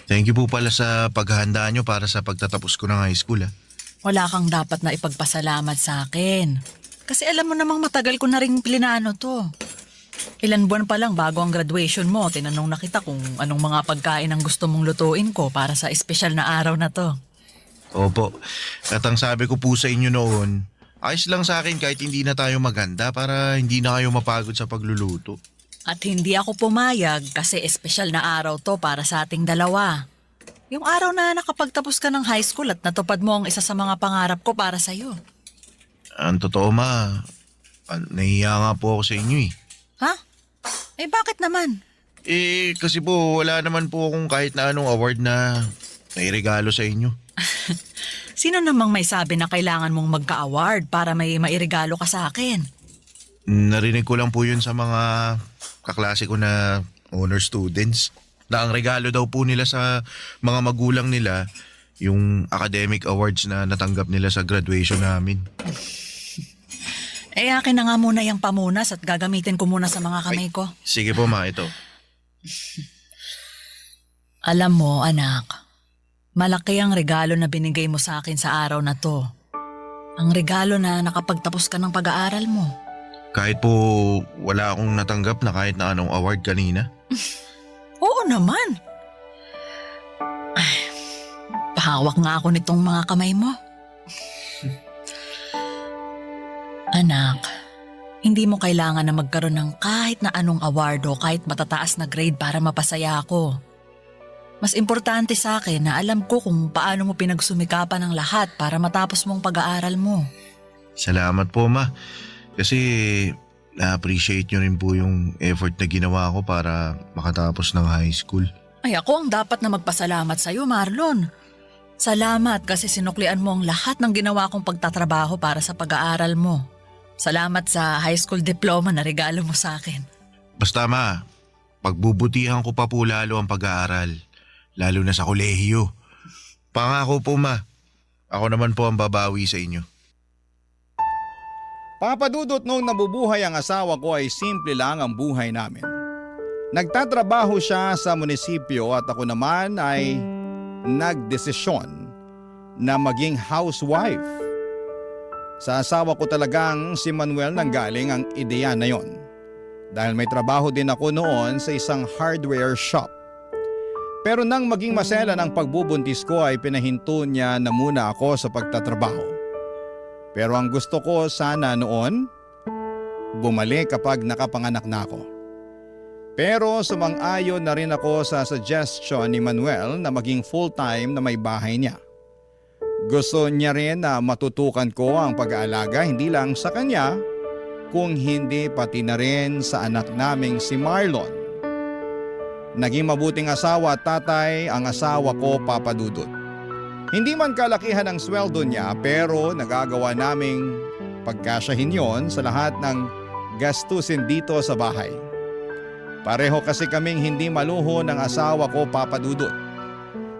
H: Thank you po pala sa paghahanda nyo para sa pagtatapos ko ng high school.
G: Wala kang dapat na ipagpasalamat sa akin. Kasi alam mo namang matagal ko na rin plinano to. Ilan buwan pa lang bago ang graduation mo, tinanong na kita kung anong mga pagkain ang gusto mong lutuin ko para sa espesyal na araw na to.
H: Opo. At ang sabi ko po sa inyo noon, ayos lang sa akin kahit hindi na tayo maganda para hindi na kayo mapagod sa pagluluto.
G: At hindi ako pumayag kasi espesyal na araw to para sa ating dalawa. Yung araw na nakapagtapos ka ng high school at natupad mo ang isa sa mga pangarap ko para sa'yo.
H: Ang totoo, Ma, nahiya nga po ako sa inyo eh.
G: Ha? Bakit naman?
H: Kasi po wala naman po akong kahit na anong award na nairegalo sa inyo.
G: Sino namang may sabi na kailangan mong magka-award para may mairegalo ka sa akin?
H: Narinig ko lang po yun sa mga kaklase ko na honor students. Na ang regalo daw po nila sa mga magulang nila, yung academic awards na natanggap nila sa graduation namin.
G: Akin na nga muna yung pamunas at gagamitin ko muna sa mga kamay ko.
H: Sige po, Ma, ito.
G: Alam mo, anak, malaki ang regalo na binigay mo sa akin sa araw na to. Ang regalo na nakapagtapos ka ng pag-aaral mo.
H: Kahit po wala akong natanggap na kahit na anong award kanina.
G: Oo naman. Pahawak nga ako nitong mga kamay mo. Anak, hindi mo kailangan na magkaroon ng kahit na anong award o kahit matataas na grade para mapasaya ako. Mas importante sa akin na alam ko kung paano mo pinagsumikapan ang lahat para matapos mong pag-aaral mo.
H: Salamat po, Ma. Kasi na-appreciate nyo rin po yung effort na ginawa ko para makatapos ng high school.
G: Ako ang dapat na magpasalamat sa'yo, Marlon. Salamat kasi sinuklian mo ang lahat ng ginawa kong pagtatrabaho para sa pag-aaral mo. Salamat sa high school diploma na regalo mo sa akin.
H: Basta, Ma, pagbubutihan ko pa po lalo ang pag-aaral, lalo na sa kolehiyo. Pangako po, Ma, ako naman po ang babawi sa inyo.
A: Papadudot nung nabubuhay ang asawa ko ay simple lang ang buhay namin. Nagtatrabaho siya sa munisipyo at ako naman ay nagdesisyon na maging housewife. Sa asawa ko talagang si Manuel nanggaling ang ideya na yon. Dahil may trabaho din ako noon sa isang hardware shop. Pero nang maging masela ng pagbubuntis ko ay pinahinto niya na muna ako sa pagtatrabaho. Pero ang gusto ko sana noon, bumalik kapag nakapanganak na ako. Pero sumang-ayon na rin ako sa suggestion ni Manuel na maging full-time na may bahay niya. Gusto niya rin na matutukan ko ang pag-aalaga hindi lang sa kanya, kung hindi pati na rin sa anak naming si Marlon. Naging mabuting asawa at tatay ang asawa ko, Papa Dudut. Hindi man kalakihan ang sweldo niya pero nagagawa naming pagkasyahin yon sa lahat ng gastusin dito sa bahay. Pareho kasi kaming hindi maluho ng asawa ko, Papa Dudut.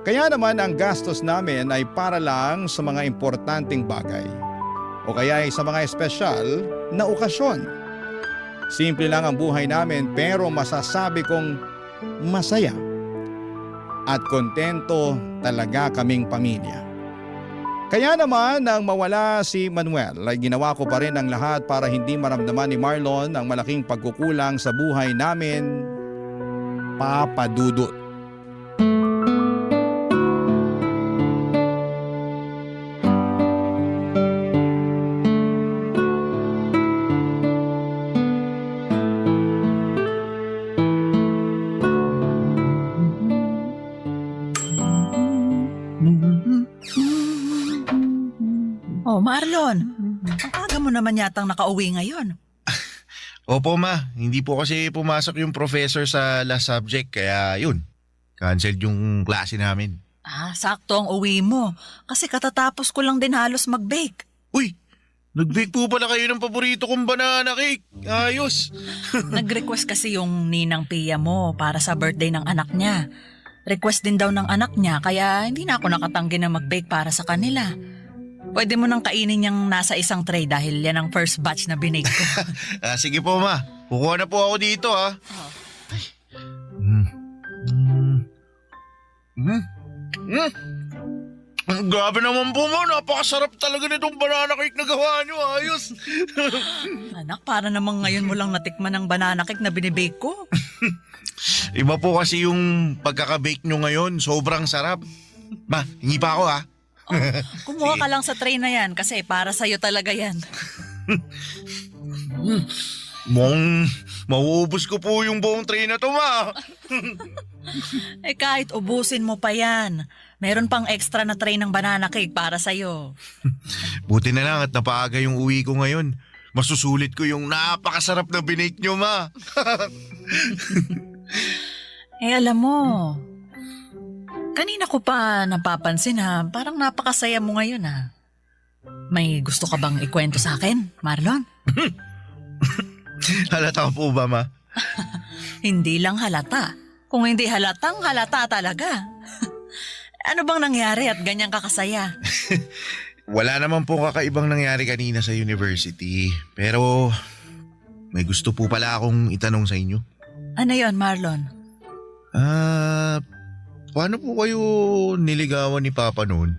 A: Kaya naman ang gastos namin ay para lang sa mga importanteng bagay o kaya ay sa mga espesyal na okasyon. Simple lang ang buhay namin pero masasabi kong masaya at kontento talaga kaming pamilya. Kaya naman nang mawala si Manuel ay ginawa ko pa rin ang lahat para hindi maramdaman ni Marlon ang malaking pagkukulang sa buhay namin, Papa Dudut.
G: Oh, Marlon, Ang aga mo naman yatang nakauwi ngayon.
H: Opo ma, hindi po kasi pumasok yung professor sa last subject kaya yun. Canceled yung klase namin.
G: Sakto ang uwi mo. Kasi katatapos ko lang din halos mag-bake.
H: Uy, nag-bake po pala kayo ng paborito kong banana cake. Ayos.
G: Nag-request kasi yung ninang Pia mo para sa birthday ng anak niya. Request din daw ng anak niya kaya hindi na ako nakatanggi na mag-bake para sa kanila. Pwede mo nang kainin yung nasa isang tray dahil yan ang first batch na binake ko.
H: Sige po ma, kukuha na po ako dito ha. Grabe naman po ma, napakasarap talaga nitong banana cake na gawa nyo. Ayos.
G: Anak, para namang ngayon mo lang natikman ang banana cake na binibake ko.
H: Iba po kasi yung pagkaka-bake nyo ngayon, sobrang sarap. Ma, hingi pa ako ha.
G: Kumuha ka lang sa tray na yan kasi para sa'yo talaga yan.
H: Mauubos ko po yung buong tray na to ma.
G: Kahit ubusin mo pa yan, meron pang extra na tray ng banana cake para sa'yo.
H: Buti na lang at napaaga yung uwi ko ngayon. Masusulit ko yung napakasarap na binake nyo ma.
G: Alam mo, kanina ko pa napapansin parang napakasaya mo ngayon May gusto ka bang ikwento sa akin, Marlon?
H: Halata po ba ma?
G: Hindi lang halata. Kung hindi halatang halata talaga. Ano bang nangyari at ganyan kakasaya?
H: Wala naman po kakaibang nangyari kanina sa university. Pero may gusto po pala akong itanong sa inyo.
G: Ano yon, Marlon?
H: Paano po kayo niligawan ni Papa noon?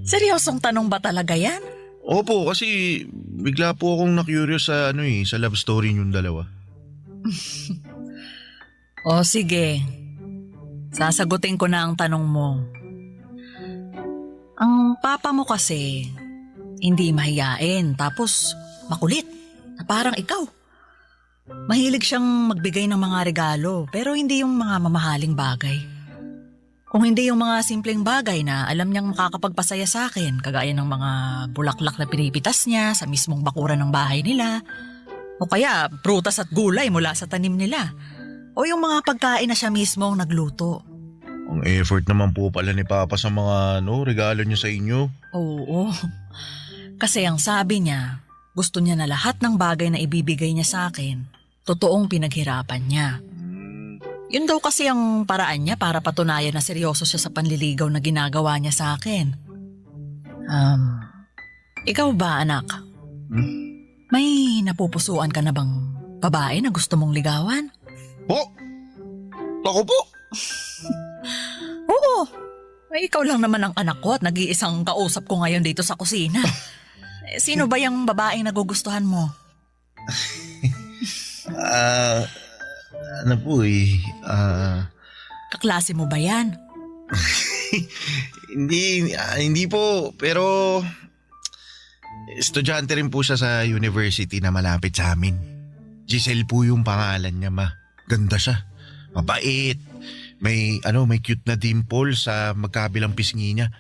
G: Seryosong tanong ba talaga yan?
H: Opo, kasi bigla po akong na-curious sa sa love story niyong dalawa.
G: O sige, sasagutin ko na ang tanong mo. Ang papa mo kasi, hindi mahiyain tapos makulit na parang ikaw. Mahilig siyang magbigay ng mga regalo pero hindi yung mga mamahaling bagay. Kung hindi yung mga simpleng bagay na alam niyang makakapagpasaya sa akin, kagaya ng mga bulaklak na pinipitas niya sa mismong bakuran ng bahay nila, o kaya prutas at gulay mula sa tanim nila, o yung mga pagkain na siya mismo ang nagluto.
H: Ang effort naman po pala ni Papa sa mga regalo niya sa inyo.
G: Oo, kasi ang sabi niya, gusto niya na lahat ng bagay na ibibigay niya sa akin, totoong pinaghirapan niya. Yun daw kasi ang paraan niya para patunayan na seryoso siya sa panliligaw na ginagawa niya sa akin. Ikaw ba, anak? May napupusuan ka na bang babae na gusto mong ligawan?
H: Po? Ako po?
G: Oo. Ay, ikaw lang naman ang anak ko at nag-iisang kausap ko ngayon dito sa kusina. Sino ba yung babaeng nagugustuhan mo?
H: Ano po
G: Kaklase mo ba yan?
H: Hindi po, pero estudyante rin po siya sa university na malapit sa amin. Giselle po yung pangalan niya, ma. Ganda siya. Mabait. May cute na dimple sa magkabilang pisngi niya.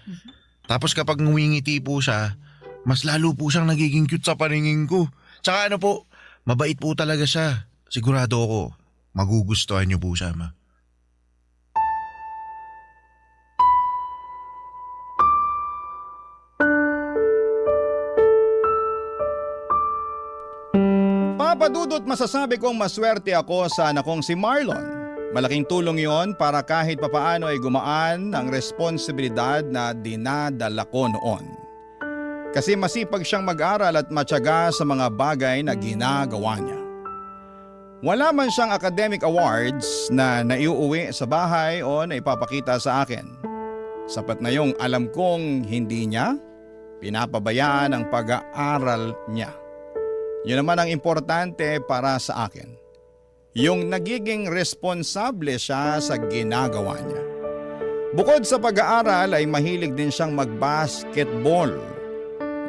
H: Tapos kapag ngumingiti po siya, mas lalo po siyang nagiging cute sa paningin ko. Tsaka mabait po talaga siya. Sigurado ako, magugustuhan niyo po siya, ma.
A: Papadudot masasabi kong maswerte ako sa anak kong si Marlon. Malaking tulong yon para kahit papaano ay gumaan ang responsibilidad na dinadala ko noon. Kasi masipag siyang mag-aral at matyaga sa mga bagay na ginagawa niya. Wala man siyang academic awards na naiuuwi sa bahay o naipapakita sa akin. Sapat na yung alam kong hindi niya pinapabayaan ang pag-aaral niya. Yun naman ang importante para sa akin. Yung nagiging responsable siya sa ginagawa niya. Bukod sa pag-aaral ay mahilig din siyang mag-basketball.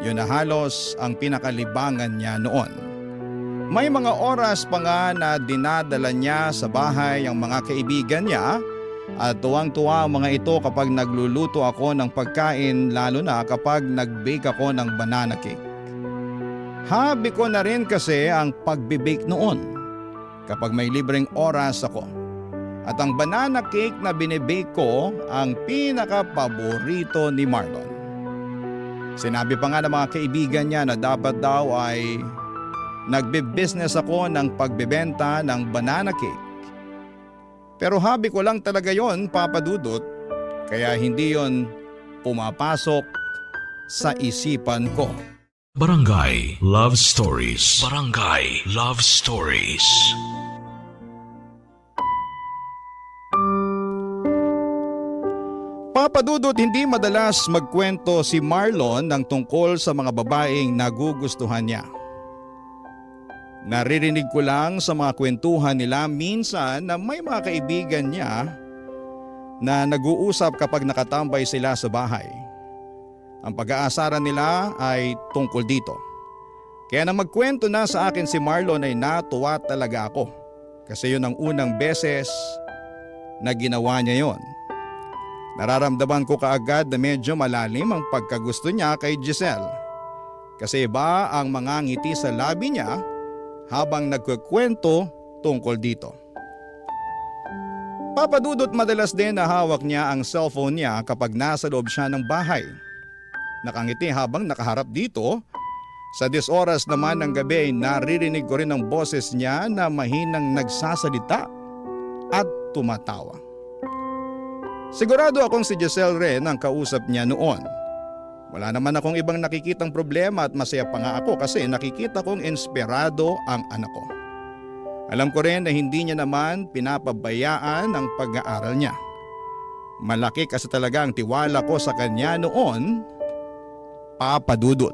A: Yun na halos ang pinakalibangan niya noon. May mga oras pa nga na dinadala niya sa bahay ang mga kaibigan niya At tuwang-tuwa ang mga ito kapag nagluluto ako ng pagkain, lalo na kapag nag-bake ako ng banana cake. Hobby ko na rin kasi ang pagbe-bake noon kapag may libreng oras ako. At ang banana cake na binibake ko ang pinaka-paborito ni Marlon. Sinabi pa nga ng mga kaibigan niya na dapat daw ay nagbe-business ako ng pagbebenta ng banana cake. Pero hobby ko lang talaga yon, Papa Dudut, kaya hindi yon pumapasok sa isipan ko.
D: Barangay Love Stories. Barangay Love Stories.
A: Papa Dudut, hindi madalas magkwento si Marlon ng tungkol sa mga babaeng nagugustuhan niya. Naririnig ko lang sa mga kwentuhan nila minsan na may mga kaibigan niya na nag-uusap kapag nakatambay sila sa bahay. Ang pag-aasaran nila ay tungkol dito. Kaya nang magkwento na sa akin si Marlon ay natuwa talaga ako. Kasi yun ang unang beses na ginawa niya yon. Nararamdaman ko kaagad na medyo malalim ang pagkagusto niya kay Giselle. Kasi iba ang mga ngiti sa labi niya habang nagkukwento tungkol dito. Papa Dudut, madalas din na hawak niya ang cellphone niya kapag nasa loob siya ng bahay. Nakangiti habang nakaharap dito. Sa 10 oras naman ng gabi ay naririnig ko rin ang boses niya na mahinang nagsasalita at tumatawa. Sigurado akong si Giselle rin ang kausap niya noon. Wala naman akong ibang nakikitang problema at masaya pa nga ako kasi nakikita kong inspirado ang anak ko. Alam ko rin na hindi niya naman pinapabayaan ang pag-aaral niya. Malaki kasi talaga ang tiwala ko sa kanya noon, Papa Dudut.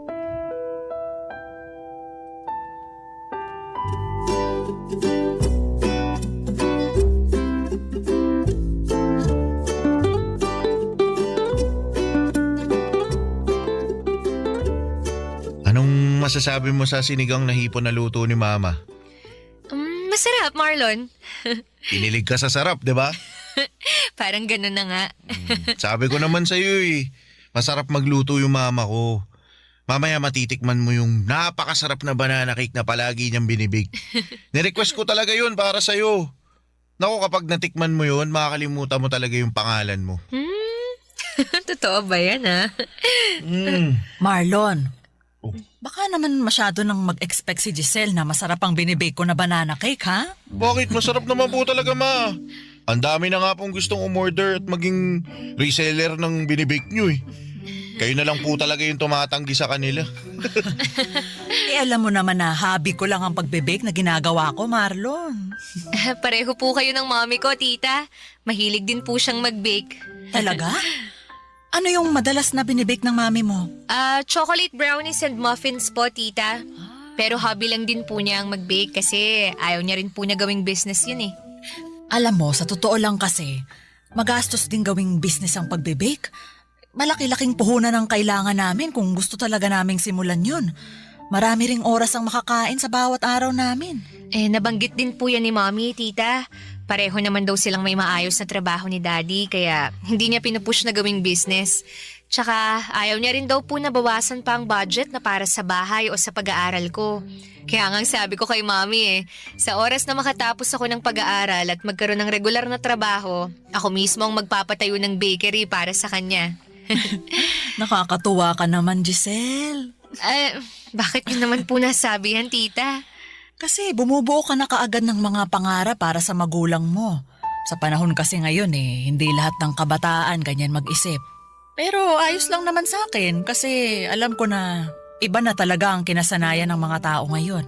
H: Anong masasabi mo sa sinigang na hipon na luto ni Mama?
I: Masarap, Marlon.
H: Kinilig ka sa sarap, di ba?
I: Parang ganun na nga.
H: Sabi ko naman sa'yo masarap magluto yung mama ko. Mamaya matitikman mo yung napakasarap na banana cake na palagi niyang binibig. Nirequest ko talaga yun para sa'yo. Naku, kapag natikman mo yun, makakalimutan mo talaga yung pangalan mo.
I: Totoo ba yan, ha?
G: Marlon, baka naman masyado nang mag-expect si Giselle na masarap ang binibake ko na banana cake, ha?
H: Bakit? Masarap naman po talaga, Ma. Ang dami na nga pong gustong umorder at maging reseller ng binibake nyo Kayo na lang po talaga yung tumatanggi sa kanila.
G: Alam mo naman na hobby ko lang ang pagbe-bake na ginagawa ko, Marlon.
I: Pareho po kayo ng mommy ko, tita. Mahilig din po siyang mag-bake.
G: Talaga? Ano yung madalas na binibake ng mami mo?
I: Chocolate brownies and muffins po, tita. Pero hobby lang din po niya ang mag-bake kasi ayaw niya rin po niya gawing business yun
G: Alam mo, sa totoo lang kasi, magastos din gawing business ang pagbe-bake. Malaki-laking puhunan ang kailangan namin kung gusto talaga naming simulan yun. Marami ring oras ang makakain sa bawat araw namin.
I: Nabanggit din po yan ni mommy, tita. Pareho naman daw silang may maayos na trabaho ni daddy kaya hindi niya pinupush na gawing business. Tsaka ayaw niya rin daw po na bawasan pa ang budget na para sa bahay o sa pag-aaral ko. Kaya nga sabi ko kay mommy sa oras na makatapos ako ng pag-aaral at magkaroon ng regular na trabaho, ako mismo ang magpapatayo ng bakery para sa kanya.
G: Nakakatuwa ka naman, Giselle.
I: Bakit yun naman po nasabi yan, tita?
G: Kasi bumubuo ka na kaagad ng mga pangarap para sa magulang mo. Sa panahon kasi ngayon hindi lahat ng kabataan ganyan mag-isip. Pero ayos lang naman sa akin kasi alam ko na iba na talaga ang kinasanayan ng mga tao ngayon.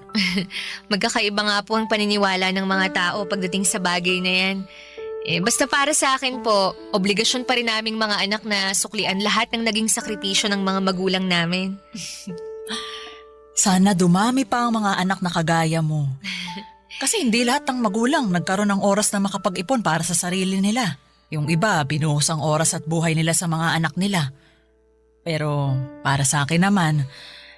I: Magkakaiba nga po ang paniniwala ng mga tao pagdating sa bagay na yan. Basta para sa akin po, obligasyon pa rin naming mga anak na suklian lahat ng naging sakripisyo ng mga magulang namin.
G: Sana dumami pa ang mga anak na kagaya mo. Kasi hindi lahat ng magulang nagkaroon ng oras na makapag-ipon para sa sarili nila. Yung iba, binuhos ang oras at buhay nila sa mga anak nila. Pero para sa akin naman,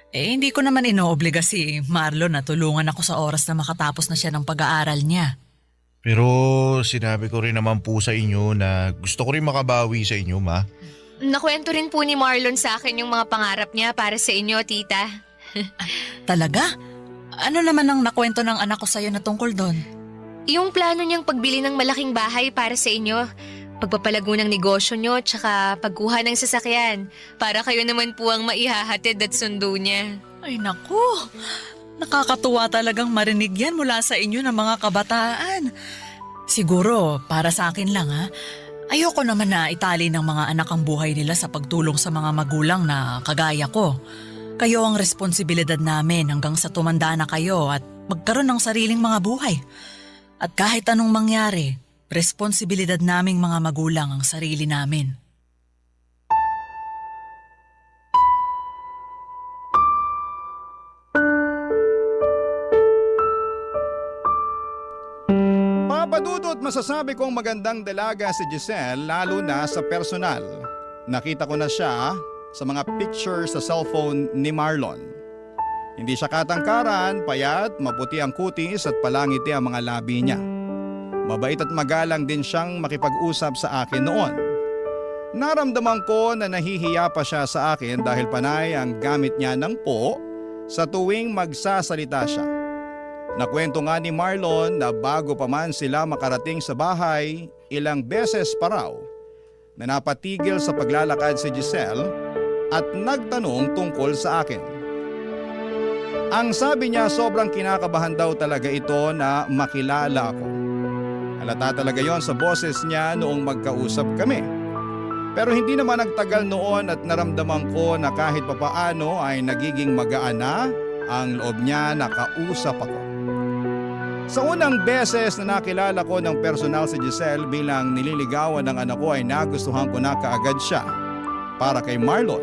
G: hindi ko naman inoobliga si Marlon na tulungan ako sa oras na makatapos na siya ng pag-aaral niya.
H: Pero sinabi ko rin naman po sa inyo na gusto ko rin makabawi sa inyo, ma.
I: Nakwento rin po ni Marlon sa akin yung mga pangarap niya para sa inyo, tita.
G: Talaga? Ano naman ang nakwento ng anak ko sa'yo na tungkol doon?
I: Yung plano niyang pagbili ng malaking bahay para sa inyo, pagpapalago ng negosyo niyo, tsaka pagkuha ng sasakyan, para kayo naman po ang maihahatid at sundo niya.
G: Ay naku, nakakatuwa talagang marinig yan mula sa inyo ng mga kabataan. Siguro, para sa akin lang ha, ayoko naman na itali ng mga anak ang buhay nila sa pagtulong sa mga magulang na kagaya ko. Kayo ang responsibilidad namin hanggang sa tumanda na kayo at magkaroon ng sariling mga buhay. At kahit anong mangyari, responsibilidad naming mga magulang ang sarili namin.
A: Papadudot masasabi kong magandang dalaga si Giselle lalo na sa personal. Nakita ko na siya sa mga pictures sa cellphone ni Marlon. Hindi siya katangkaran, payat, maputi ang kutis at palangiti ang mga labi niya. Mabait at magalang din siyang makipag-usap sa akin noon. Naramdaman ko na nahihiya pa siya sa akin dahil panay ang gamit niya ng po sa tuwing magsasalita siya. Nakwento nga ni Marlon na bago pa man sila makarating sa bahay, ilang beses pa raw na napatigil sa paglalakad si Giselle at nagtanong tungkol sa akin. Ang sabi niya sobrang kinakabahan daw talaga ito na makilala ako. Halata talaga yon sa boses niya noong magkausap kami. Pero hindi naman nagtagal noon at naramdaman ko na kahit papaano ay nagiging magaan na ang loob niya na kausap ako. Sa unang beses na nakilala ko ng personal si Giselle bilang nililigawan ng anak ko ay nagustuhan ko na kaagad siya para kay Marlon.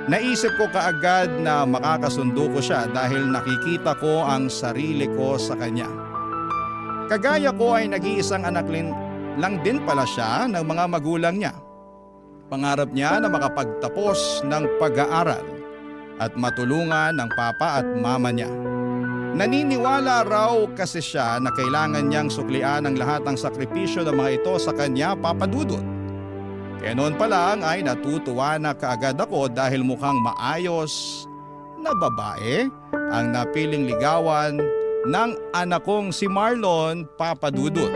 A: Naisip ko kaagad na makakasundo ko siya dahil nakikita ko ang sarili ko sa kanya. Kagaya ko ay nag-iisang anak lang din pala siya ng mga magulang niya. Pangarap niya na makapagtapos ng pag-aaral at matulungan ng papa at mama niya. Naniniwala raw kasi siya na kailangan niyang suklian ang lahat ng sakripisyo ng mga ito sa kanya, Papa Dudut. Kaya noon pa lang ay natutuwa na kaagad ako dahil mukhang maayos na babae ang napiling ligawan ng anak kong si Marlon, Papa Dudut.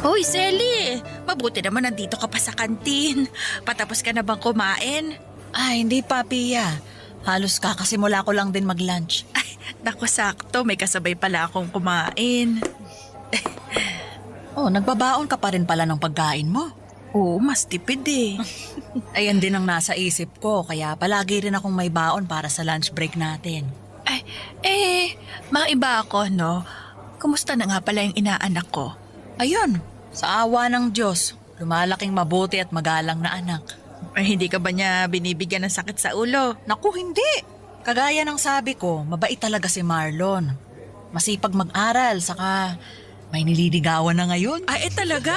J: Hoy, Selly! Mabuti naman nandito ka pa sa kantin. Patapos ka na bang kumain?
G: Ay, hindi pa, Pia. Halos kakasimula ko lang din mag-lunch.
J: Ay, naku sakto. May kasabay pala akong kumain.
G: Oh, nagbabaon ka pa rin pala ng pagkain mo.
J: Oo, mas tipid eh.
G: Ayan din ang nasa isip ko, kaya palagi rin akong may baon para sa lunch break natin.
J: Ay, maiba ako, no? Kumusta na nga pala yung inaanak ko?
G: Ayun, sa awa ng Diyos, lumalaking mabuti at magalang na anak.
J: Ay, hindi ka ba niya binibigyan ng sakit sa ulo?
G: Naku, hindi! Kagaya ng sabi ko, mabait talaga si Marlon. Masipag mag-aral, saka may nililigawan na ngayon.
J: Ay, talaga?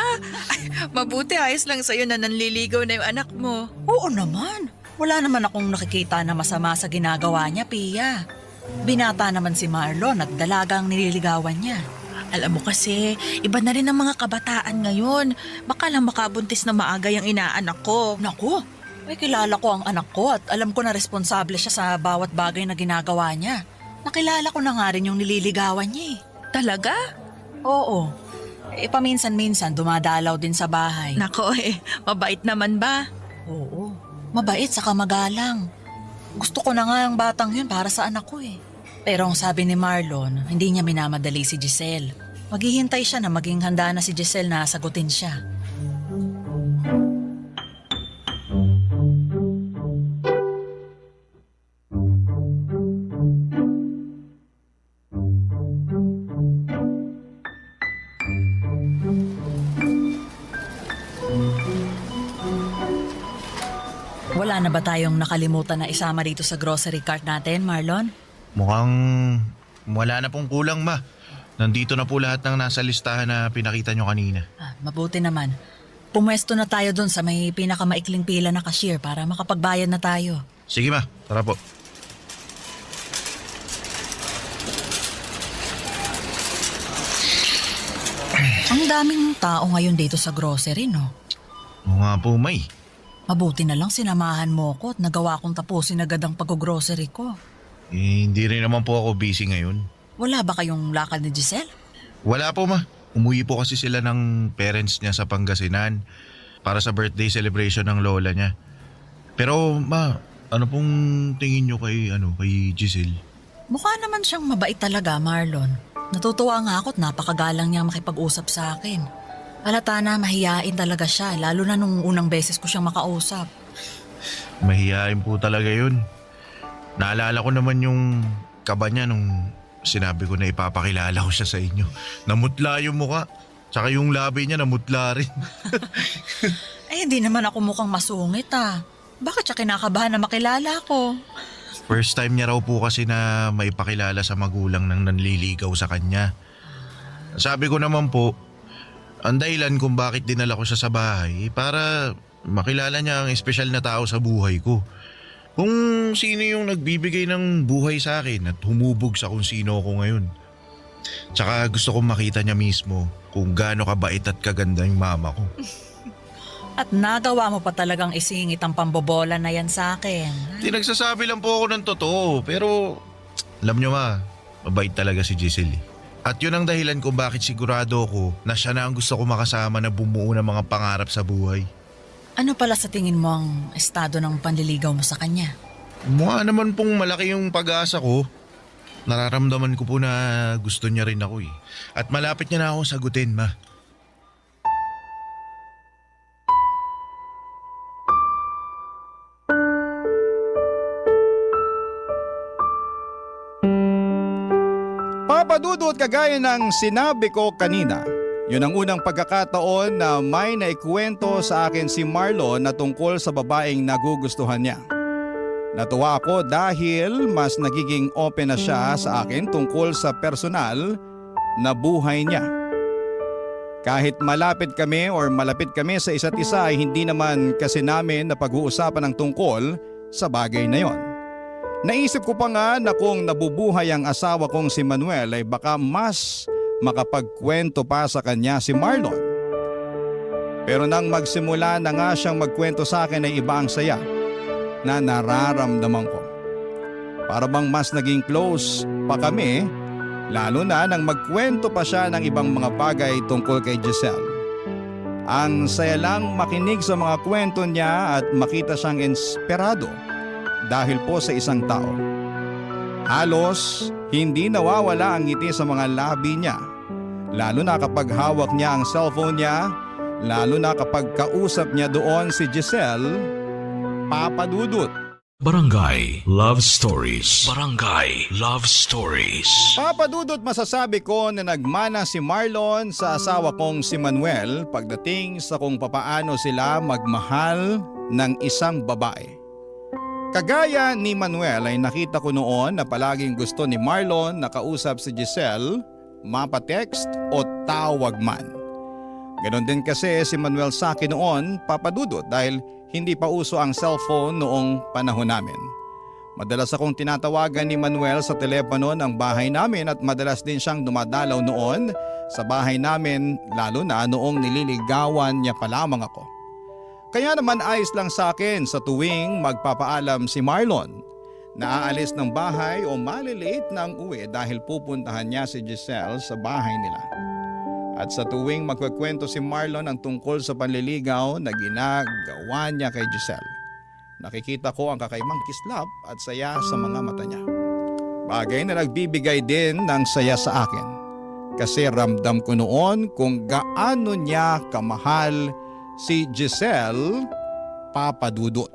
J: Ay, mabuti ayos lang sa'yo na nanliligaw na yung anak mo.
G: Oo naman. Wala naman akong nakikita na masama sa ginagawa niya, Pia. Binata naman si Marlon at dalagang nililigawan niya.
J: Alam mo kasi, iba na rin ang mga kabataan ngayon. Baka lang makabuntis na maaga yung inaanak ko.
G: Naku, may kilala ko ang anak ko at alam ko na responsable siya sa bawat bagay na ginagawa niya. Nakilala ko na nga rin yung nililigawan niya eh.
J: Talaga?
G: Oo. Paminsan-minsan dumadalaw din sa bahay.
J: Nako mabait naman ba?
G: Oo, mabait saka magalang. Gusto ko na nga ang batang yun para sa anak ko eh. Pero ang sabi ni Marlon, hindi niya minamadali si Giselle. Maghihintay siya na maging handa na si Giselle na sagutin siya. Wala na ba tayong nakalimutan na isama dito sa grocery cart natin, Marlon?
H: Mukhang wala na pong kulang, ma. Nandito na po lahat ng nasa listahan na pinakita nyo kanina.
G: Mabuti naman. Pumwesto na tayo dun sa may pinakamaikling pila na cashier para makapagbayad na tayo.
H: Sige, ma. Tara po.
G: Ang daming tao ngayon dito sa grocery, no?
H: Oo nga po, May.
G: Mabuti na lang sinamahan mo ko at nagawa kong tapusin agad ang pag-grocery ko.
H: Hindi rin naman po ako busy ngayon.
G: Wala ba kayong lakad ni Giselle?
H: Wala po, ma. Umuwi po kasi sila ng parents niya sa Pangasinan para sa birthday celebration ng lola niya. Pero, ma, ano pong tingin nyo kay Giselle?
G: Mukha naman siyang mabait talaga, Marlon. Natutuwa nga ako at napakagalang niya makipag-usap sa akin. Halata na mahiyain talaga siya, lalo na nung unang beses ko siyang makausap.
H: Mahihain po talaga yun. Naalala ko naman yung kaba niya nung sinabi ko na ipapakilala ko siya sa inyo. Namutla yung muka. Tsaka yung labi niya namutla rin.
G: Ay, hindi naman ako mukhang masungit Bakit siya kinakabahan na makilala ko?
H: First time niya raw po kasi na maipakilala sa magulang ng nanliligaw sa kanya. Sabi ko naman po, ang dahilan kung bakit dinala ko siya sa bahay para makilala niya ang espesyal na tao sa buhay ko. Kung sino yung nagbibigay ng buhay sa akin at humubog sa kung sino ako ngayon. Tsaka gusto kong makita niya mismo kung gaano kabait at kaganda yung mama ko.
G: At nagawa mo pa talagang isingit ang pambobola na yan sa akin.
H: Di nagsasabi lang po ako ng totoo, pero alam niyo ma, mabait talaga si Giselle. At yun ang dahilan kung bakit sigurado ako na siya na ang gusto ko makasama na bumuo ng mga pangarap sa buhay.
G: Ano pala sa tingin mo ang estado ng panliligaw mo sa kanya?
H: Mukha naman pong malaki yung pag-asa ko. Nararamdaman ko po na gusto niya rin ako eh. At malapit niya na ako sagutin, ma.
A: Papadudot kagaya ng sinabi ko kanina. Yun ang unang pagkakataon na may naikwento sa akin si Marlon na tungkol sa babaeng nagugustuhan niya. Natuwa ako dahil mas nagiging open na siya sa akin tungkol sa personal na buhay niya. Kahit malapit kami or malapit kami sa isa't isa ay hindi naman kasi namin na pag-uusapan ang tungkol sa bagay na yon. Naisip ko pa nga na kung nabubuhay ang asawa kong si Manuel ay baka mas makapagkwento pa sa kanya si Marlon. Pero nang magsimula na nga siyang magkwento sa akin ay iba ang saya na nararamdaman ko. Para bang mas naging close pa kami, lalo na nang magkwento pa siya ng ibang mga bagay tungkol kay Giselle. Ang saya lang makinig sa mga kwento niya at makita siyang inspirado dahil po sa isang tao. Halos hindi nawawala ang ngiti sa mga labi niya, lalo na kapag hawak niya ang cellphone niya, lalo na kapag kausap niya doon si Giselle. Papadudot.
D: Barangay Love Stories. Barangay Love Stories.
A: Papadudot, masasabi ko na nagmana si Marlon sa asawa kong si Manuel pagdating sa kung papaano sila magmahal ng isang babae. Kagaya ni Manuel ay nakita ko noon na palaging gusto ni Marlon na kausap si Giselle, mapatext o tawag man. Ganon din kasi si Manuel sa akin noon, papadudot, dahil hindi pa uso ang cellphone noong panahon namin. Madalas akong tinatawagan ni Manuel sa telepono ng bahay namin at madalas din siyang dumadalaw noon sa bahay namin, lalo na noong nililigawan niya pa lamang ako. Kaya naman ayos lang sa akin sa tuwing magpapaalam si Marlon na aalis ng bahay o malilate ng uwi dahil pupuntahan niya si Giselle sa bahay nila. At sa tuwing magkukwento si Marlon ang tungkol sa panliligaw na ginagawa niya kay Giselle, nakikita ko ang kakaibang kislap at saya sa mga mata niya. Bagay na nagbibigay din ng saya sa akin kasi ramdam ko noon kung gaano niya kamahal si Giselle, papadudot.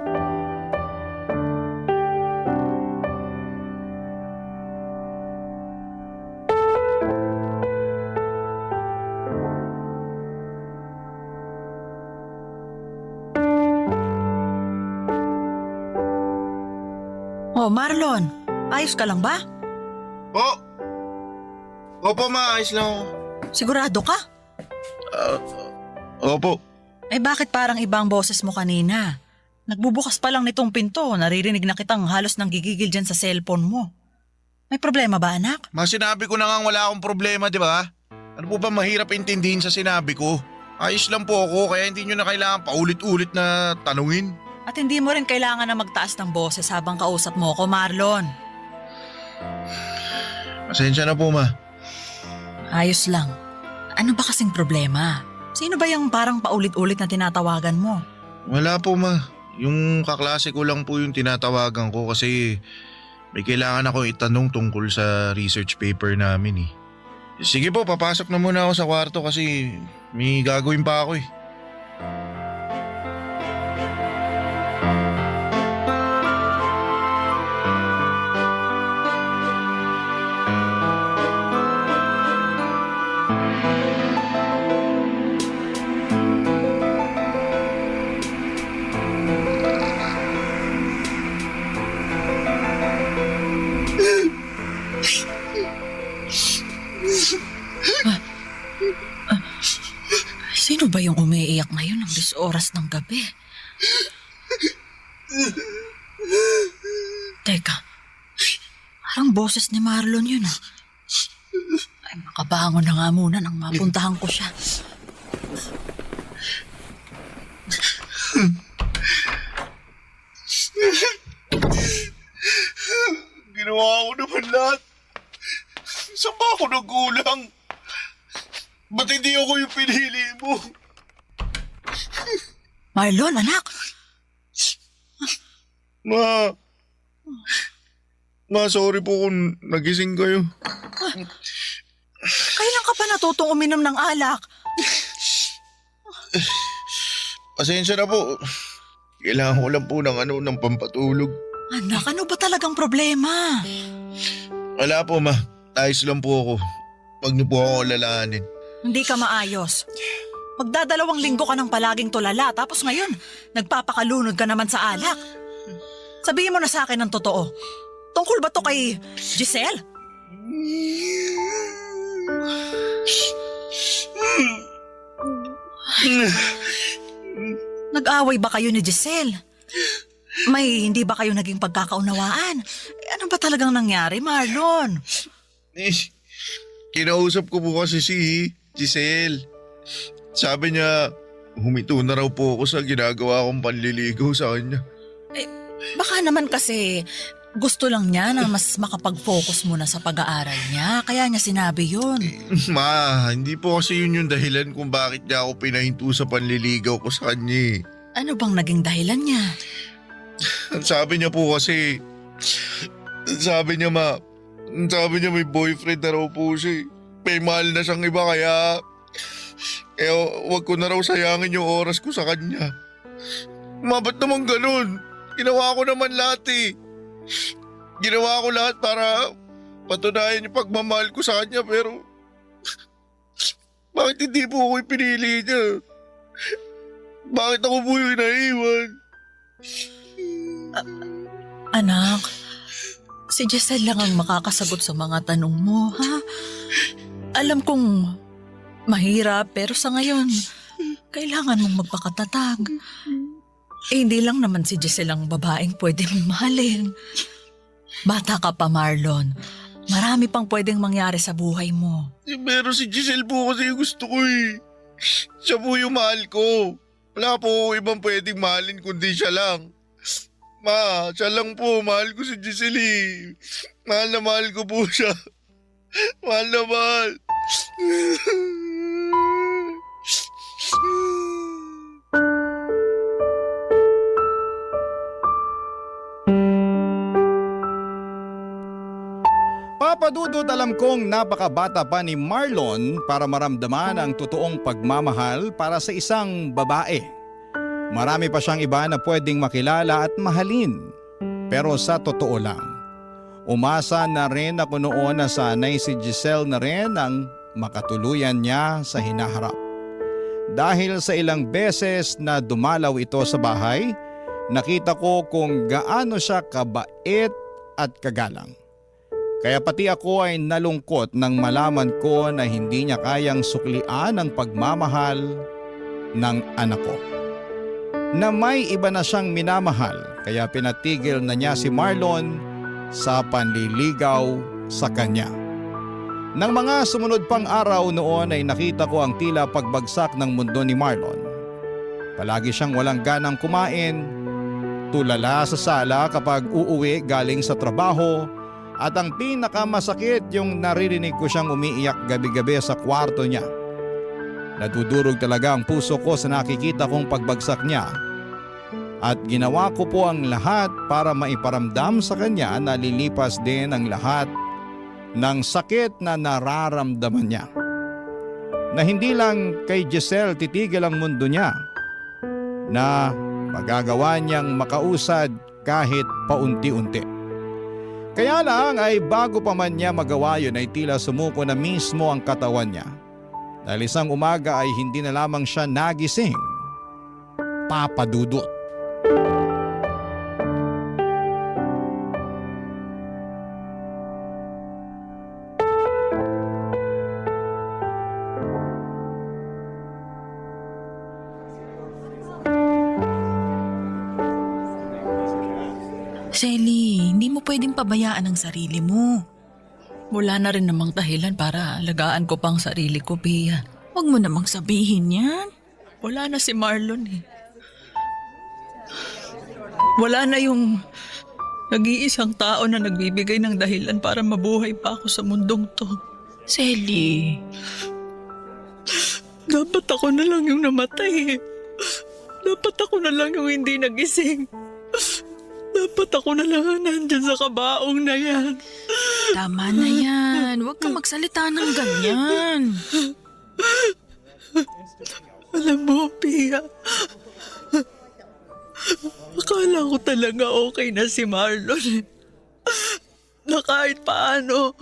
G: Oh, Marlon, ayos ka lang ba?
H: Oh! Opo ma, ayos lang ako.
G: Sigurado ka?
H: Opo.
G: Eh bakit parang ibang boses mo kanina? Nagbubukas pa lang nitong pinto, naririnig na kitang halos nang gigigil dyan sa cellphone mo. May problema ba, anak?
H: Ma, sinabi ko na nga wala akong problema, di ba? Ano po ba mahirap intindihin sa sinabi ko? Ayos lang po ako, kaya hindi nyo na kailangan paulit-ulit na tanungin.
G: At hindi mo rin kailangan na magtaas ng boses habang kausap mo ko, Marlon.
H: Pasensya na po, ma.
G: Ayos lang. Ano ba kasing problema? Sino ba yung parang paulit-ulit na tinatawagan mo?
H: Wala po, ma. Yung kaklase ko lang po yung tinatawagan ko kasi may kailangan ako itanong tungkol sa research paper namin eh. Sige po, papasok na muna ako sa kwarto kasi may gagawin pa ako eh.
G: Sino ba yung umiiyak ngayon ng 10 oras ng gabi? Teka, parang boses ni Marlon yun ah. Ay, makabangon na nga muna nang mapuntahan ko siya.
H: Ginawa ko naman lahat. Saan ba ako nagkulang? Ba't hindi ako yung pinili mo?
G: Marlon, anak!
H: Ma, sorry po kung nagising kayo.
G: Kailan ka pa natutong uminom ng alak?
H: Pasensya na po. Kailangan ko lang po ng pampatulog.
G: Anak, ano ba talagang problema?
H: Wala po, ma. Ayos lang po ako. Huwag niyo po ako lalahanin.
G: Hindi ka maayos. Magdadalawang linggo ka nang palaging tulala tapos ngayon, nagpapakalunod ka naman sa alak. Sabihin mo na sa akin ng totoo. Tungkol ba to kay Giselle? Nag-away ba kayo ni Giselle? May hindi ba kayo naging pagkakaunawaan? Ano ba talagang nangyari, Marlon?
H: Kinausap ko po kasi si Giselle. Sabi niya, humito na raw po ako sa ginagawa kong panliligaw sa kanya.
G: Baka naman kasi gusto lang niya na mas makapag-focus muna sa pag-aaral niya. Kaya niya sinabi yun.
H: Ma, hindi po kasi yun yung dahilan kung bakit niya ako pinahinto sa panliligaw ko sa kanya.
G: Ano bang naging dahilan niya?
H: Sabi niya po kasi, sabi niya may boyfriend na raw po siya. May mahal na siyang iba kaya wag ko na raw sayangin yung oras ko sa kanya. Ma, ba't naman ganun? Ginawa ko naman lahat eh. Ginawa ko lahat para patunayan yung pagmamahal ko sa kanya pero bakit hindi po ako pinili niya? Bakit ako po yung naiwan?
G: Anak, si Giselle lang ang makakasagot sa mga tanong mo, ha? Alam kong mahirap pero sa ngayon, kailangan mong magpakatatag. Hindi lang naman si Giselle ang babaeng pwede mong mahalin. Bata ka pa, Marlon. Marami pang pwedeng mangyari sa buhay mo.
H: Pero si Giselle po kasi yung gusto ko eh. Siya po yung mahal ko. Wala po ibang pwedeng mahalin kundi siya lang. Ma, siya lang po. Mahal ko si Giselle eh. Mahal na mahal ko po siya. Mahal na mahal.
A: Papadudot, alam kong napakabata pa ni Marlon para maramdaman ang totoong pagmamahal para sa isang babae. Marami pa siyang iba na pwedeng makilala at mahalin. Pero sa totoo lang, umasa na rin ako noon na sanay si Giselle na rin ang makatuluyan niya sa hinaharap. Dahil sa ilang beses na dumalaw ito sa bahay, nakita ko kung gaano siya kabait at kagalang. Kaya pati ako ay nalungkot nang malaman ko na hindi niya kayang suklian ang pagmamahal ng anak ko. Na may iba na siyang minamahal kaya pinatigil na niya si Marlon sa panliligaw sa kanya. Nang mga sumunod pang araw noon ay nakita ko ang tila pagbagsak ng mundo ni Marlon. Palagi siyang walang ganang kumain, tulala sa sala kapag uuwi galing sa trabaho, at ang pinakamasakit yung naririnig ko siyang umiiyak gabi-gabi sa kwarto niya. Nadudurog talaga ang puso ko sa nakikita kong pagbagsak niya at ginawa ko po ang lahat para maiparamdam sa kanya na lilipas din ang lahat ng sakit na nararamdaman niya. Na hindi lang kay Giselle titigil ang mundo niya, na magagawa niyang makausad kahit paunti-unti. Kaya lang ay bago pa man niya magawa yun ay tila sumuko na mismo ang katawan niya. Dahil isang umaga ay hindi na lamang siya nagising. Papa Dudut.
J: Shelly, hindi mo pwedeng pabayaan ang sarili mo.
G: Wala na rin namang dahilan para alagaan ko pang sarili ko, Pia.
J: Huwag mo namang sabihin yan.
G: Wala na si Marlon eh. Wala na yung nag-iisang tao na nagbibigay ng dahilan para mabuhay pa ako sa mundong to.
J: Shelly,
G: Dapat ako na lang yung namatay eh. Dapat ako na lang yung hindi nagising. Dapat ako na lang ang nandyan sa kabaong na yan.
J: tama na yan. Huwag kang magsalita ng ganyan.
G: Alam mo, Pia, akala ko talaga okay na si Marlon. Na kahit paano,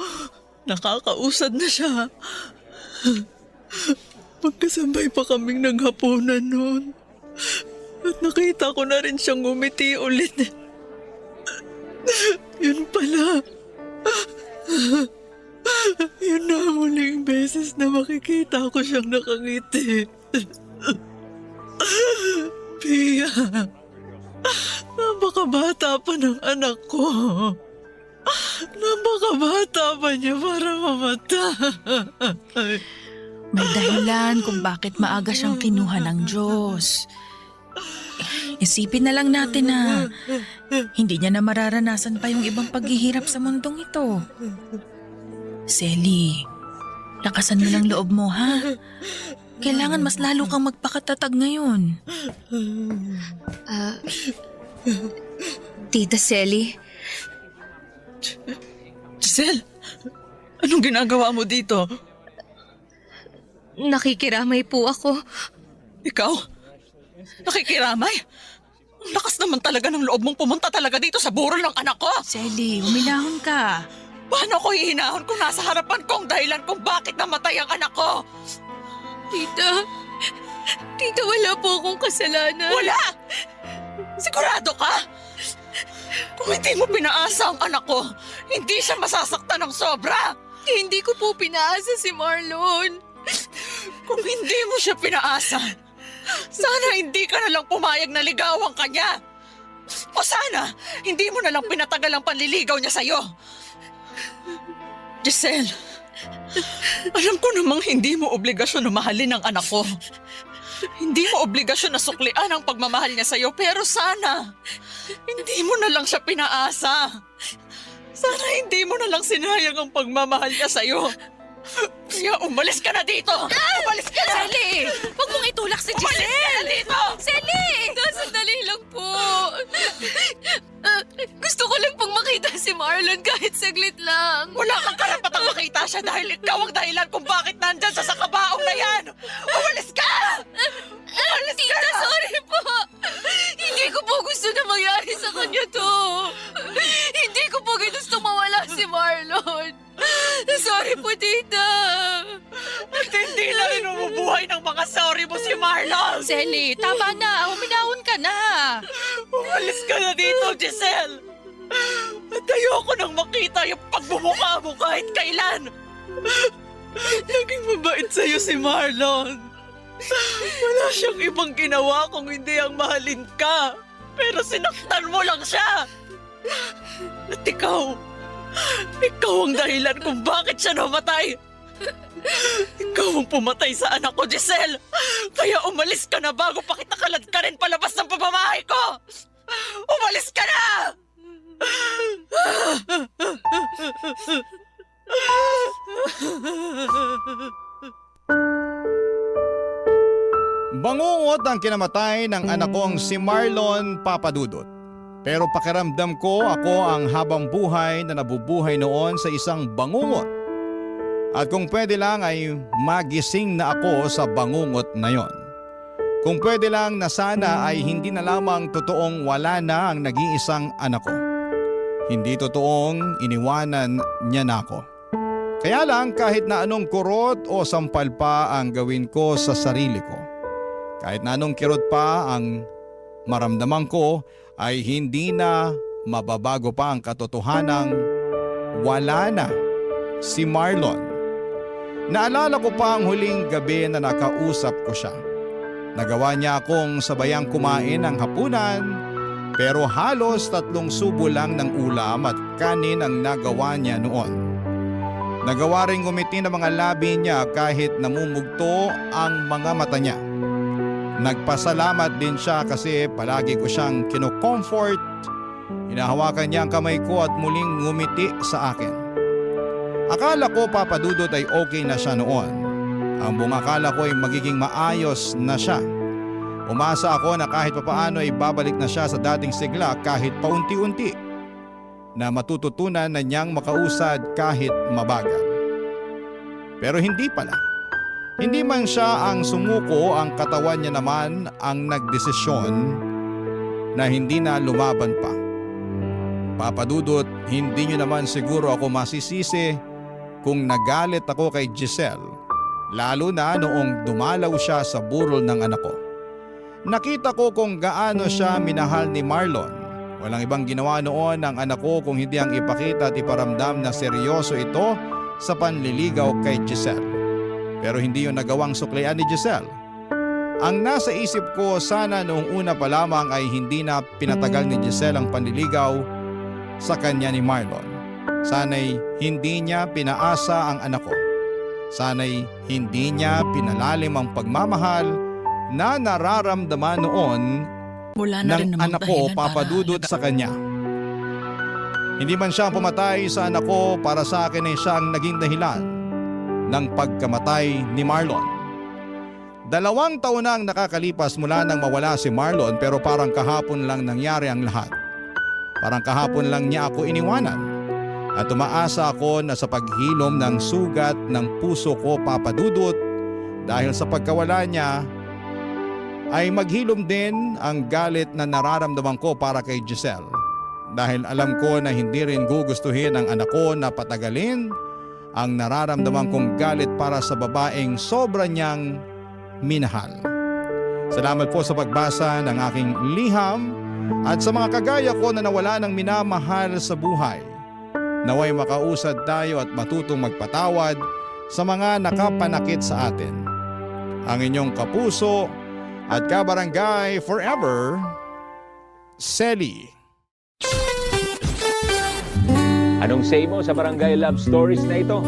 G: nakakausad na siya. Magkasabay pa kaming naghapunan noon. At nakita ko na rin siyang ngumiti ulit. Yun pala. Yun na ang huling beses na makikita ko siyang nakangiti. Pia, napakabata pa ng anak ko. Napakabata pa niya para mamatay.
J: May dahilan kung bakit maaga siyang kinuha ng Diyos. Isipin na lang natin na hindi niya na mararanasan pa yung ibang paghihirap sa mundong ito. Selly, lakasan mo lang loob mo, ha? Kailangan mas lalo kang magpakatatag ngayon.
I: Tita Selly,
G: Giselle, anong ginagawa mo dito?
I: nakikiramay po ako.
G: Ikaw? Nakikiramay? Ang lakas naman talaga ng loob mong pumunta talaga dito sa burol ng anak ko.
J: Selly, huminahon ka.
G: Paano ko hihinahon kung nasa harapan ko ang dahilan kung bakit namatay ang anak ko?
I: Tita, wala po akong kasalanan.
G: Wala! Sigurado ka? Kung hindi mo pinaasa ang anak ko, hindi siya masasaktan ng sobra.
I: Hindi ko po pinaasa si Marlon.
G: Kung hindi mo siya pinaasa, sana hindi ka na lang pumayag na ligawan ka niya. O sana, hindi mo na lang pinatagal ang panliligaw niya sa'yo. Giselle, alam ko namang hindi mo obligasyon na mahalin ang anak ko. Hindi mo obligasyon na suklian ang pagmamahal niya sa'yo, pero sana, hindi mo na lang siya pinaasa. Sana hindi mo na lang sinayang ang pagmamahal niya sa'yo. Kaya umalis ka na dito! Umalis ka na!
B: Selly! Huwag mong itulak si
G: Umalis ka na
B: Giselle!
G: dito!
B: Selly!
I: Sandali lang po. Gusto ko lang pong makita si Marlon kahit saglit lang.
G: Wala kang karapatang makita siya dahil ikaw ang dahilan kung bakit nandyan siya sa kabaong na yan! Umalis ka! Umalis ka
I: Tita,
G: na!
I: sorry po. Hindi ko po gusto na mangyari sa kanya to. Hindi ko po gusto mawala si Marlon. Sorry po, Tita.
G: At hindi na rin umubuhay ng mga sorry mo si Marlon!
B: Selly, tama na. Huminahon ka na.
G: Umalis ka na dito, Giselle! At Ayoko nang makita yung pagmumukha mo kahit kailan. Naging mabait sa'yo si Marlon. Wala siyang ibang ginawa kung hindi ang mahalin ka. Pero sinaktan mo lang siya. At ikaw ang dahilan kung bakit siya namatay. Ikaw ang pumatay sa anak ko, Giselle. Kaya umalis ka na bago pa kita kaladkarin palabas ng pamamahay ko. Umalis ka na!
A: Bangungot ang kinamatay ng anak kong si Marlon Papadudot. Pero pakiramdam ko ako ang habang buhay na nabubuhay noon sa isang bangungot. At kung pwede lang ay magising na ako sa bangungot na yon. Kung pwede lang na sana ay hindi na lamang totoong wala na ang nag-iisang anak ko. Hindi totoong iniwanan niya na ako. Kaya lang kahit na anong kurot o sampal pa ang gawin ko sa sarili ko. Kahit na anong kirot pa ang maramdaman ko ay hindi na mababago pa ang katotohanang wala na si Marlon. Naalala ko pa ang huling gabi na nakausap ko siya. Nagawa niya akong sabayang kumain ng hapunan pero halos 3 subo lang ng ulam at kanin ang nagawa niya noon. Nagawa ring ngumiti ng mga labi niya kahit namumugto ang mga mata niya. Nagpasalamat din siya kasi palagi ko siyang kino-comfort. Hinahawakan niya ang kamay ko at muling ngumiti sa akin. Akala ko Papadudot ay okay na siya noon. Ang buong akala ko ay magiging maayos na siya. Umasa ako na kahit papaano ay babalik na siya sa dating sigla kahit paunti-unti. Na matututunan na niyang makausad kahit mabagal. Pero hindi pala. Hindi man siya ang sumuko, ang katawan niya naman ang nagdesisyon na hindi na lumaban pa. Papadudot, hindi niyo naman siguro ako masisisi kung nagalit ako kay Giselle, lalo na noong dumalaw siya sa burol ng anak ko. Nakita ko kung gaano siya minahal ni Marlon. Walang ibang ginawa noon ng anak ko kung hindi ang ipakita at iparamdam na seryoso ito sa panliligaw kay Giselle. Pero hindi yun nagawang suklayan ni Giselle. Ang nasa isip ko sana noong una pa lamang ay hindi na pinatagal ni Giselle ang panliligaw sa kanya ni Marlon. Sana'y hindi niya pinaasa ang anak ko. Sana'y hindi niya pinalalim ang pagmamahal na nararamdaman noon
G: Wala na rin
A: ng
G: namang
A: anak ko
G: dahilan
A: Papadudot
G: para
A: sa kanya. Hindi man siya pumatay sa anak ko, para sa akin ay siya ang naging dahilan ng pagkamatay ni Marlon. 2 taon na ang nakakalipas mula nang mawala si Marlon pero parang kahapon lang nangyari ang lahat. Parang kahapon lang niya ako iniwanan. At umaasa ako na sa paghilom ng sugat ng puso ko Papadudot dahil sa pagkawala niya ay maghilom din ang galit na nararamdaman ko para kay Giselle. Dahil alam ko na hindi rin gugustuhin ng anak ko na patagalin ang nararamdaman kong galit para sa babaeng sobra niyang minahal. Salamat po sa pagbasa ng aking liham at sa mga kagaya ko na nawala ng minamahal sa buhay. Naway makausad tayo at matutong magpatawad sa mga nakapanakit sa atin. Ang inyong kapuso at kabarangay forever, Selly.
K: Anong say mo sa Barangay Love Stories na ito?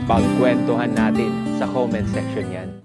K: Pagkwentuhan natin sa comment section yan.